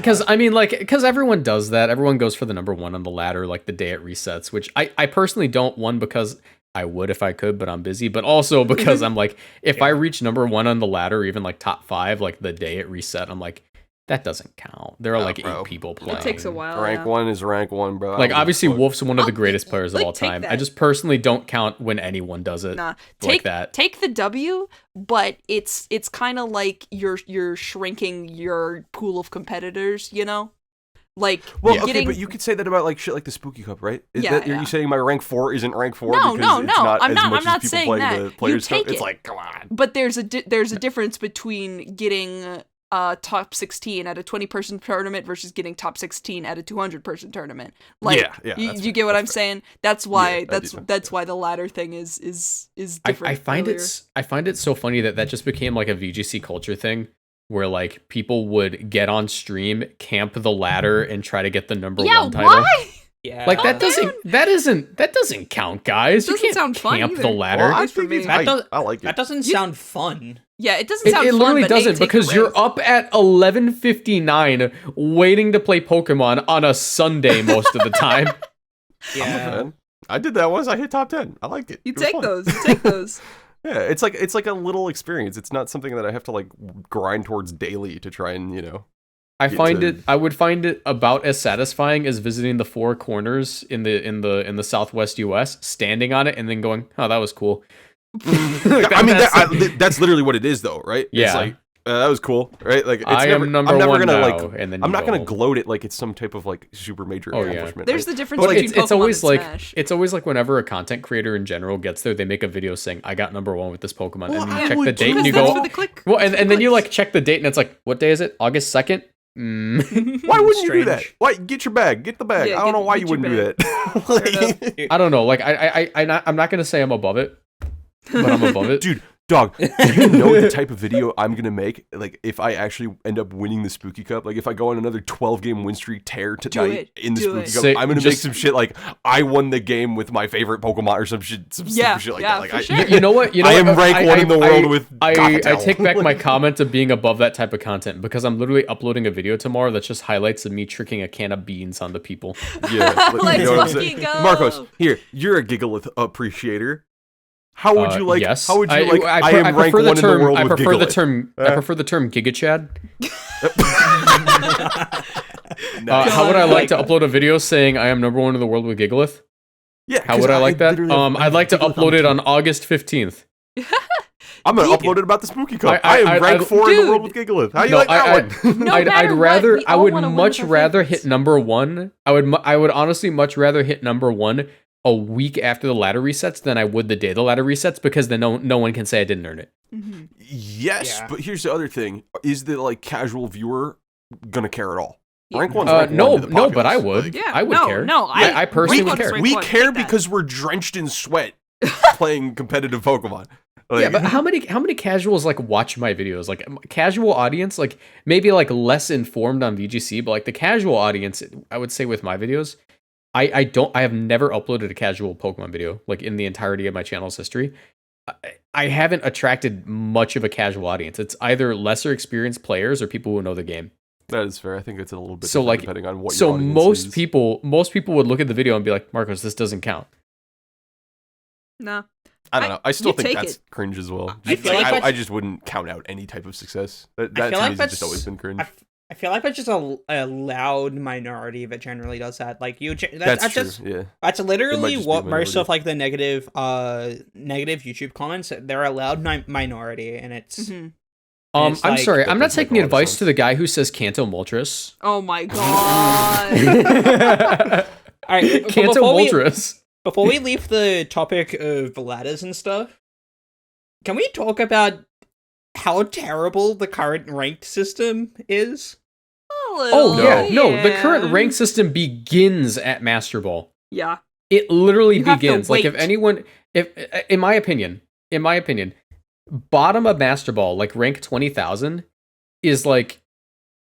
everyone does that. Everyone goes for the number 1 on the ladder like the day it resets, which I personally don't. One, because I would if I could, but I'm busy. But also because I'm like, if I reach number 1 on the ladder, or even like top 5, like the day it reset, I'm like, that doesn't count. There are like bro. 8 people playing. It takes a while. Rank yeah. 1 is rank 1, bro. I Like, don't give a obviously, fuck. Wolf's one of the I'll- greatest players of like, all take time. that. I just personally don't count when anyone does it Nah, like take that. take the W, but it's kind of like you're shrinking your pool of competitors, you know? Like, Well, Yeah. okay, getting, but you could say that about like shit like the Spooky Cup, right? Are Yeah. you saying my rank 4 isn't rank 4 No, because no, it's no, not I'm as not- much I'm not as people saying playing that. the You players take stuff? It's it. like, come on. but there's a difference between getting top 16 at a 20-person tournament versus getting top 16 at a 200-person tournament. Like, Yeah, you that's you fair, get what that's I'm fair. saying? That's why Yeah, I do. that's why the ladder thing is different. I find earlier. I find it so funny that just became like a VGC culture thing where like people would get on stream, camp the ladder, and try to get the number 1 title. Why? Yeah. Like that doesn't count, guys. Doesn't You can't sound fun camp either. the ladder. Well, I for think me. it's, That does- I like it. That doesn't sound fun. Yeah, it doesn't sound It fun. literally but hey, doesn't, take the because you're risk. up at 11:59 waiting to play Pokemon on a Sunday most of the time. I'm a Yeah. fan. I did that once. I hit top 10. I liked it. You It was take fun. those. You take those. Yeah, it's like a little experience. It's not something that I have to like grind towards daily to try and I would find it about as satisfying as visiting the 4 corners in the Southwest US, standing on it and then going, "Oh, that was cool." I mean, that's literally what it is, though, right? Yeah. It's like, that was cool, right? Like, it's I never, am number I'm never 1 gonna now, like, and then I'm you not go gonna home. gloat it like it's some type of like super major Oh, yeah. accomplishment. There's right? the difference But between it's always Pokemon and like Smash. it's always like whenever a content creator in general gets there, they make a video saying, "I got number 1 with this Pokemon," Well, and I you check the would date too. and you That's go, for the click. well, and then you clicks. like check the date and it's like, what day is it? August 2nd. Why wouldn't you do that? Strange. Why get your bag? Get the bag. Yeah, I don't know why get you your wouldn't do that. Like, I don't know. Like I'm not gonna say I'm above it, but I'm above it. dude, dog, do you know the type of video I'm gonna make? Like, if I actually end up winning the Spooky Cup, like if I go on another 12-game win streak tear tonight in the Do Spooky it. Cup, Say- I'm gonna make just- some shit like I won the game with my favorite Pokemon or some shit, some Yeah, stupid shit like yeah, that. Like, for I, sure. You know what? I am rank 1 in the world with I Gothitelle. take back my comment of being above that type of content because I'm literally uploading a video tomorrow that's just highlights of me tricking a can of beans onto people. Yeah, Let's you know what I'm fucking saying? go. Marcos, here, you're a Gigalith appreciator. How would you like? Yes. How would you like? I am rank prefer 1 the term, in the world I with prefer the Gigalith. term. I prefer the term Giga Chad. Nice. How would I like to Like- upload a video saying I am number 1 in the world with Gigalith? Yeah, How 'cause would I like that? literally have I'd like to Gigalith upload it on Twitter. August 15th. I'm gonna Vegan. upload it about the Spooky Cup. I- I am rank I- 4 in the world Dude. with Gigalith. How do you No, like that one? No I'd matter what, rather. we I all would wanna win much with our rather favorites. hit number 1. I would honestly much rather hit number 1 a week after the ladder resets than I would the day the ladder resets, because then no one can say I didn't earn it. Yes, Yeah. but here's the other thing: is the like casual viewer gonna care at all? Yeah. Rank 1's rank No, 1 to the no, but I populace. would. Like, Yeah, I would no, care. no, I personally we would care. rank we one, care take that. because we're drenched in sweat playing competitive Pokemon. Like, Yeah, but how many casuals like watch my videos? Like casual audience, like maybe like less informed on VGC, but like the casual audience, I would say with my videos, I have never uploaded a casual Pokemon video like in the entirety of my channel's history. I haven't attracted much of a casual audience. It's either lesser experienced players or people who know the game. that is fair. I think it's a little bit So, different like, depending on what. So your audience most is. people would look at the video and be like, Marcos, this doesn't count. No. I don't know. I still you think take that's it. cringe as well. I feel like I that's- just wouldn't count out any type of success. That I to feel me like has just that's- always been cringe. I feel like that's just a loud minority that generally does that. Like That's true. just Yeah. that's literally just be what a most minority. of like the negative YouTube comments. They're a loud minority, and it's. Mhm. And it's I'm like- sorry. That I'm not does make taking a lot of advice sense. to the guy who says Canto Moltres. Oh my god. All right, but Canto Moltres. before we leave the topic of ladders and stuff, can we talk about how terrible the current ranked system is? Oh, No. yeah. No, the current rank system begins at Master Ball. Yeah. It literally You have to begins. Like, if wait. anyone, if in my opinion, bottom of Master Ball, like rank 20,000, is like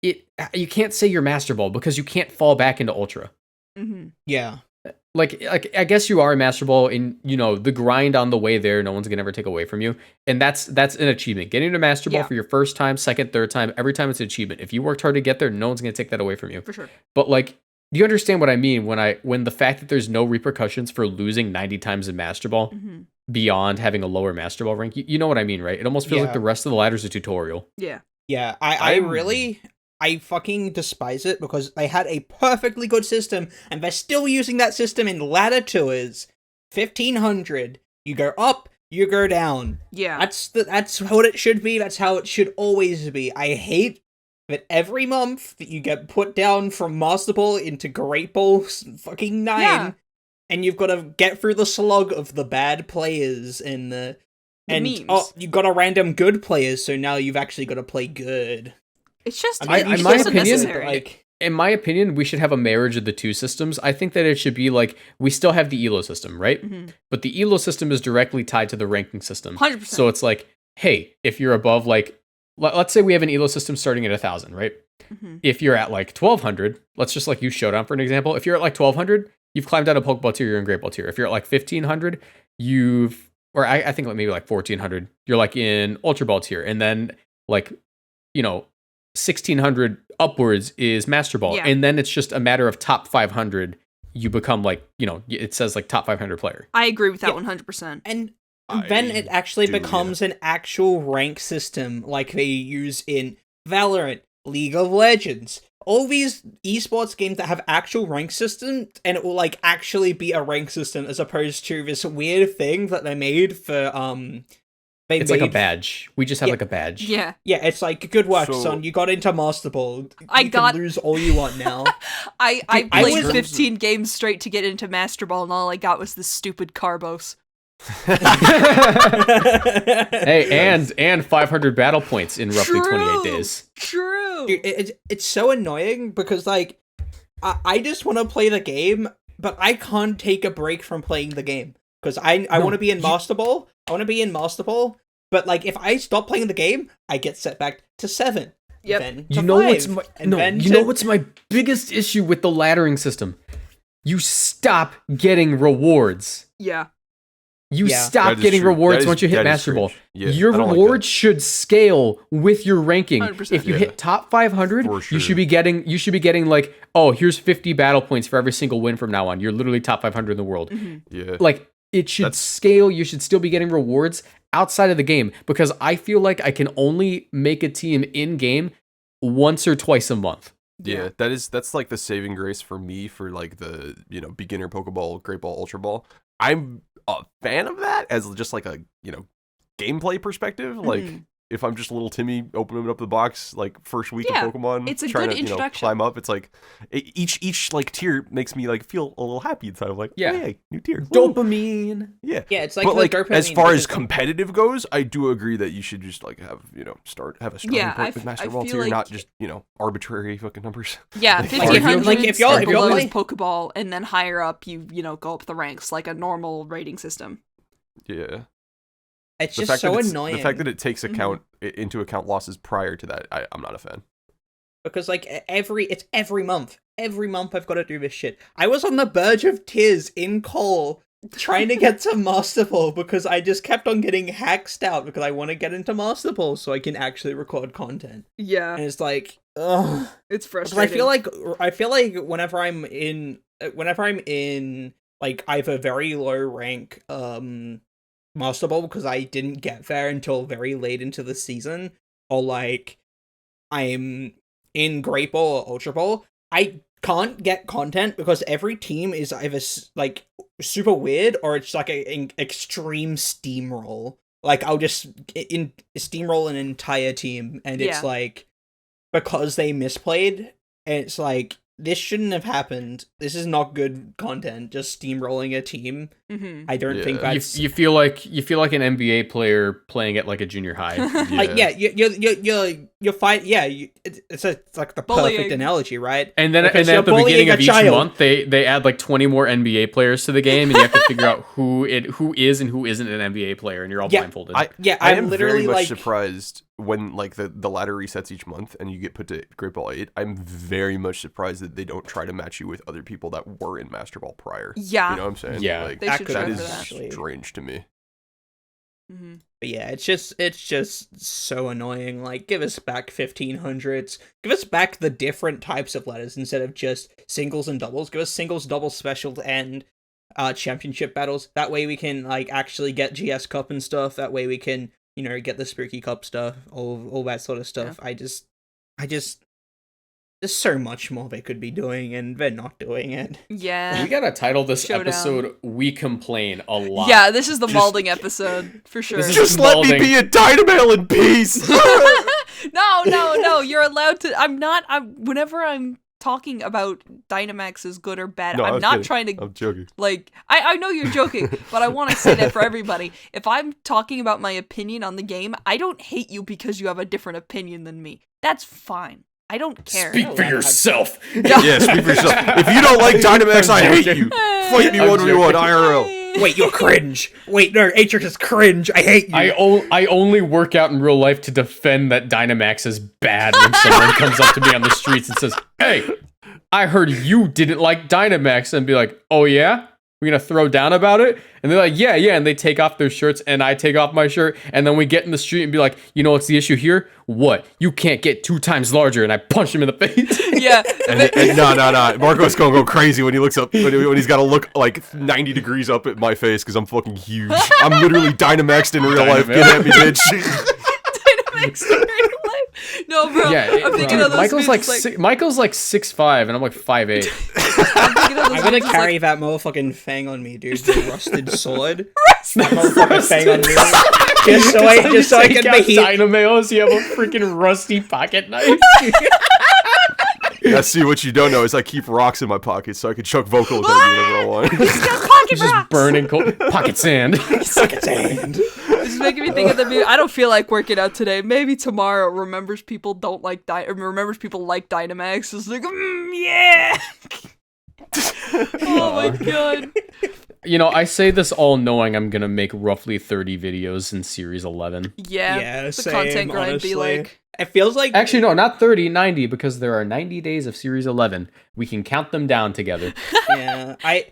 it. You can't say you're Master Ball because you can't fall back into Ultra. Mm-hmm. Yeah. Like I guess you are a Master Ball, and you know the grind on the way there. No one's gonna ever take away from you, and that's an achievement. Getting to Master Ball Yeah. for your first time, second, third time, every time it's an achievement. If you worked hard to get there, no one's gonna take that away from you. For sure. But like, you understand what I mean when the fact that there's no repercussions for losing 90 times in Master Ball Mm-hmm. beyond having a lower Master Ball rank. You know what I mean, right? It almost feels like Yeah. the rest of the ladder's a tutorial. Yeah. Yeah, I'm- I fucking despise it because they had a perfectly good system and they're still using that system in ladder tours. 1500. You go up, you go down. Yeah. That's what it should be. That's how it should always be. I hate that every month that you get put down from Master Ball into Great Ball fucking 9 Yeah. and you've got to get through the slog of the bad players and the memes. oh, you got a random good players, so now you've actually got to play good. It's just, I- it's in just my opinion, unnecessary. like In my opinion, we should have a marriage of the two systems. I think that it should be like, we still have the ELO system, right? Mhm. But the ELO system is directly tied to the ranking system. 100%. So it's like, hey, if you're above like, let's say we have an ELO system starting at 1,000, right? Mhm. If you're at like 1,200, let's just like use Showdown for an example. If you're at like 1,200, you've climbed out of Pokeball tier, you're in Great Ball tier. If you're at like 1,500, I think like maybe like 1,400, you're like in Ultra Ball tier. And then like, 1,600 upwards is Master Ball. Yeah. And then it's just a matter of top 500. You become like, it says like top 500 player. I agree with that Yeah. 100%. and I then it actually do, yeah. becomes an actual rank system like they use in Valorant, League of Legends, all these esports games that have actual rank system, and it will like actually be a rank system as opposed to this weird thing that they made for It's like a badge. We just have Yeah. like a badge. Yeah. Yeah, it's like, good work, So- son. You got into Master Ball. I You got- can lose all you want now. I I played was- 15 games straight to get into Master Ball, and all I got was this stupid Carbos. Hey, and 500 battle points in roughly 28 days. True. Dude, it's so annoying because like I just want to play the game, but I can't take a break from playing the game because I No, want to be in Master Ball. I want to be in Master Ball, but like if I stop playing the game, I get set back to 7. Yep. Then You to know 5, what's my and no? then You to- know what's my biggest issue with the laddering system? You stop getting rewards. Yeah. You Yeah. stop That is getting true. rewards That is- once you hit that is Master Ball. cringe. Yeah, Your I don't like rewards should scale with your ranking. 100%. If you Yeah. hit top 500, For you sure. should be getting like, oh, here's 50 battle points for every single win from now on. You're literally top 500 in the world. Mhm. Yeah. Like, it should That's- scale. You should still be getting rewards outside of the game because I feel like I can only make a team in game once or twice a month. Yeah, that's like the saving grace for me for like the beginner Pokeball, Great Ball, Ultra Ball. I'm a fan of that as just like a gameplay perspective. Like Mhm. if I'm just a little Timmy opening up the box like first week Yeah, of Pokemon, it's a trying good to introduction. climb up. It's like each like tier makes me like feel a little happy inside. I'm like, Yeah. hey, new tier, woo. Dopamine. Yeah. Yeah, it's like But the like dopamine as far as system. competitive goes, I do agree that you should just like have have a starting Yeah, point I with f- Master I Ball feel tier, like- not just arbitrary fucking numbers. Yeah, Like, 1500 like, if y'all- and if y'all below is play- Pokeball, and then higher up you go up the ranks like a normal rating system. Yeah. It's The just fact so that annoying. the fact that it takes Mhm. into account losses prior to that, I'm not a fan. Because like it's every month. Every month I've got to do this shit. I was on the verge of tears in Cole trying to get to Master Ball because I just kept on getting hacked out because I want to get into Master Ball so I can actually record content. Yeah, And it's like, ugh. it's But frustrating. I feel like whenever I'm in like either very low rank Master Ball because I didn't get there until very late into the season, or like I'm in Great Ball or Ultra Ball, I can't get content because every team is either like super weird or it's like an extreme steamroll. Like I'll just steamroll an entire team, and it's like because they misplayed. It's like this shouldn't have happened. This is not good content. Just steamrolling a team. Mm-hmm. I don't think that's you feel like an NBA player playing at like a junior high. You're fight. Yeah, it's like the Bullying. perfect analogy, right? And then Because at the you're beginning of bullying a each child. month, they add like 20 more NBA players to the game, and you have to figure out who is and who isn't an NBA player, and you're all blindfolded. I I'm am literally very much like surprised when like the ladder resets each month and you get put to Great Ball 8. I'm very much surprised that they don't try to match you with other people that were in Master Ball prior. Yeah. You know what I'm saying? Yeah. Like, They should that try is for that. strange to me. Mm-hmm. But yeah, it's just so annoying. Like, give us back 1500s. Give us back the different types of letters instead of just singles and doubles. Give us singles, doubles, special, and championship battles. That way we can like actually get GS Cup and stuff. That way we can, you know, get the Spooky Cup stuff, all that sort of stuff. Yeah. I just there's so much more they could be doing, and they're not doing it. Yeah. We gotta title this Showdown. episode "We Complain a Lot." Yeah, this is the Malding episode for sure. This is Just let me Malding. be a Dynamale in peace! No, you're allowed to. Whenever I'm talking about Dynamax is good or bad, No, I I'm was not kidding. trying to I'm joking. like I know you're joking, but I want to say that for everybody. If I'm talking about my opinion on the game, I don't hate you because you have a different opinion than me. That's fine. I don't care. Speak for yourself. Yeah, speak for yourself. If you don't like Dynamax, I hate you. Fight me I'm 1v1 IRL. Wait, you're cringe. Wait, no, Atrix is cringe. I hate you. I only work out in real life to defend that Dynamax is bad when someone comes up to me on the streets and says, "Hey, I heard you didn't like Dynamax," and be like, "Oh yeah? We're gonna throw down about it?" And they're like, yeah, and they take off their shirts, and I take off my shirt, and then we get in the street and be like, "You know what's the issue here? What? You can't get 2 times larger," and I punch him in the face. Yeah. And no. Marco's gonna go crazy when he looks up, when he's gotta look like 90 degrees up at my face because I'm fucking huge. I'm literally Dynamaxed in real life. Get at me, bitch. Dynamax in real life. No, bro. I'm thinking of those Michael's like memes, Michael's like 6'5", and I'm like 5'8". I'm thinking of those I'm gonna memes, carry like, that motherfucking fang on me, dude. The rusted sword. That motherfucking fang on me. Just so I can make it. Dynamales, you have a freaking rusty pocket knife. Yeah, see, what you don't know is I keep rocks in my pocket so I can chuck vocal with whenever I want. pocket Just rocks. burning pocket sand. Pocket sand. This is making me think of the meme. I don't feel like working out today. Maybe tomorrow. Remembers people don't like remembers people like Dynamax. It's like, yeah. Oh my god. You know, I say this all knowing I'm gonna make roughly 30 videos in Series 11. Yeah, the same, content grind honestly. be like. It feels like Actually, no, not 30, 90, because there are 90 days of Series 11. We can count them down together. yeah. I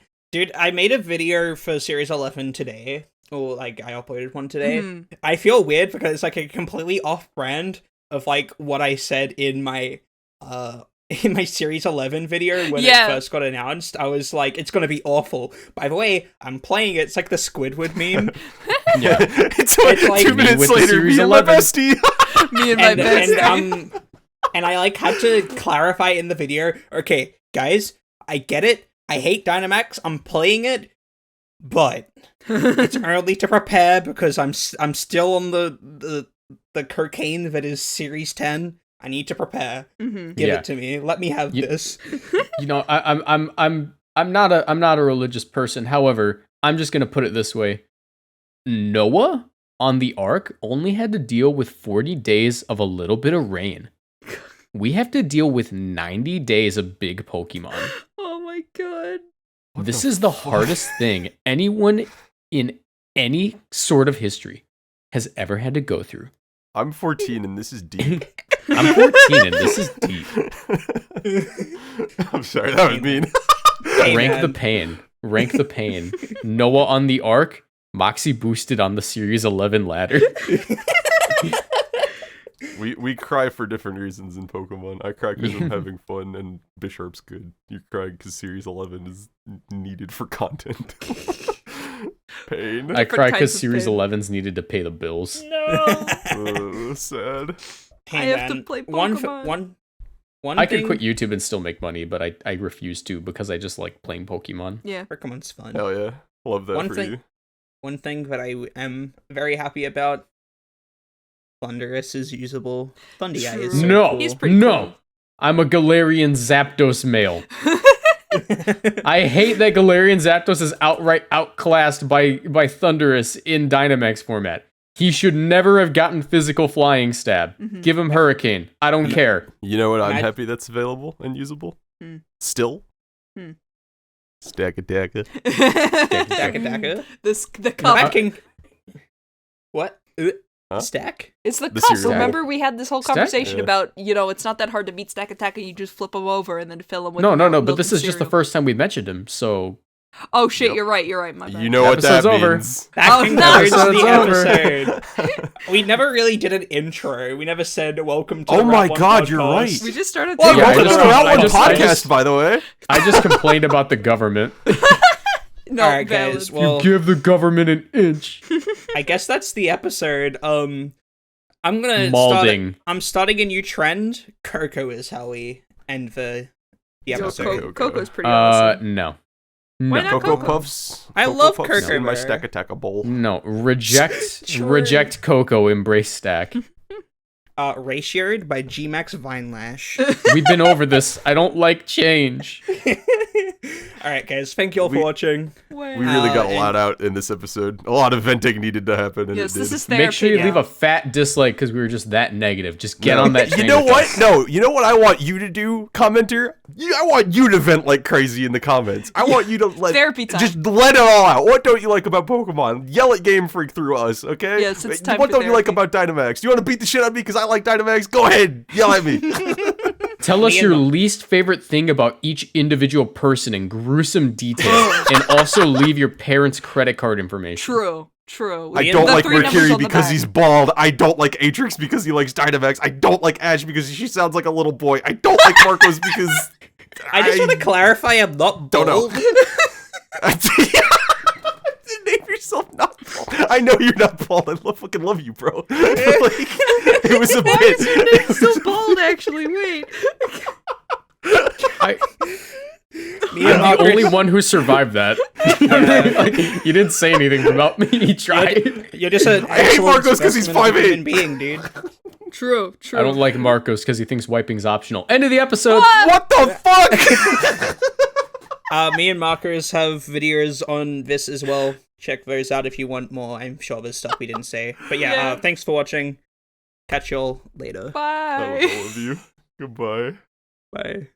made a video for Series 11 today. Or like I uploaded one today. Mhm. I feel weird because it's like a completely off-brand of like what I said in my Series 11 video when Yeah. it first got announced. I was like, it's gonna be awful. By the way, I'm playing it. It's like the Squidward meme. Yeah. It's like 2 me minutes with the later, Series me and my 11. bestie. Me and my best. And I like had to clarify in the video. Okay, guys, I get it. I hate Dynamax. I'm playing it, but it's early to prepare because I'm still on the cocaine that is Series 10. I need to prepare. Mhm. Give Yeah. it to me. Let me have this. You know, I'm not a religious person. However, I'm just gonna put it this way: Noah on the Ark only had to deal with 40 days of a little bit of rain. We have to deal with 90 days of big Pokemon. Oh my god. This is the hardest thing anyone in any sort of history has ever had to go through. I'm 14 and this is deep. I'm 14 and this is deep. I'm sorry, that was mean. Hey, Rank man. the pain. Rank the pain. Noah on the Ark, Moxie Boosted on the Series 11 ladder. We cry for different reasons in Pokemon. I cry because I'm having fun and Bisharp's good. You cry because Series 11 is needed for content. Pain. I cry because kinds of Series pain. 11s needed to pay the bills. No. Sad. Hey, I have to man, play one Pokemon. I thing. could quit YouTube and still make money, but I refuse to because I just like playing Pokemon. Yeah. Pokemon's fun. Hell yeah. Love that One for thing- you. One thing that I am very happy about. Thunderous is usable. Thundy is so No. cool. He's pretty No. I'm a Galarian Zapdos male. I hate that Galarian Zapdos is outright outclassed by Thunderous in Dynamax format. He should never have gotten physical flying stab. Mhm. Give him Hurricane. I don't care. You know what I'm Mag- happy that's available and usable? Hmm. Still? Hmm. Stack-a-dacka. Daka. The cup. That can... What? Huh? Stack? It's the The cup. cereal. Remember, we had this whole Stack? conversation Yeah. about, it's not that hard to beat Stack Attack. You just flip them over and then fill them with No, milk but this and is just the cereal. first time we mentioned him, so Oh shit, Yep. you're right, my bad. You know what that Episode's over. means. That Oh, no. concludes the Episode's episode. We never really did an intro. We never said welcome to Oh the my Route One God, you're podcast. right. We just started Well, saying Yeah, I Welcome just- to the Route I One just- I podcast, just- by the way. I just complained about the government. no, Alright, valid. guys. Well, Give the government an inch. I guess that's the episode. I'm gonna Malding. I'm starting a new trend. Coco is how we end the episode. Coco. Coco's pretty awesome. No. Why No. not Cocoa Coco? Puffs. I Cocoa love Puffs Cocoa in my Bear. Stack-a-Tacka bowl. No. Reject Sure. reject Coco, embrace Stack. Ratioed by Gmax Vinelash. We've been over this. I don't like change. Alright, guys. Thank you all for watching. Wait. We really got a and- lot out in this episode. A lot of venting needed to happen, and Yes, it this did. is therapy. Make sure you yeah. leave a fat dislike because we were just that negative. Just get on that train. You know with what? us. No, you know what I want you to do, commenter? I want you to vent like crazy in the comments. I want you to Therapy time. just let it all out. What don't you like about Pokemon? Yell at Game Freak through us, okay? Yes, it's time What for don't you like therapy. about Dynamax? You want to beat the shit out of me because I like Dynamax? Go ahead, yell at me. Tell us Me your and least favorite thing about each individual person in gruesome detail, and also leave your parents' credit card information. True. I Me don't and like the three numbers Murkiri on the because back. he's bald. I don't like Atrix because he likes Dynamax. I don't like Ash because she sounds like a little boy. I don't like Marcos because I just want to clarify I'm not don't know. bald. Name yourself not bald. I know you're not bald. I fucking love you, bro. Like, it was a Why bit. is your name so bald, actually? Wait. I, Me and I'm the Marcus- only one who survived that. Like, you didn't say anything about me. You tried. You're just an I hate excellent Marcos 'cause he's specimen of a 5'8". human being, dude. True. I don't like Marcos because he thinks wiping's optional. End of the episode. What the fuck? Me and Marcus have videos on this as well. Check those out if you want more. I'm sure there's stuff we didn't say. But yeah, Yeah. thanks for watching. Catch y'all later. Bye. I love all of you. Goodbye. Bye.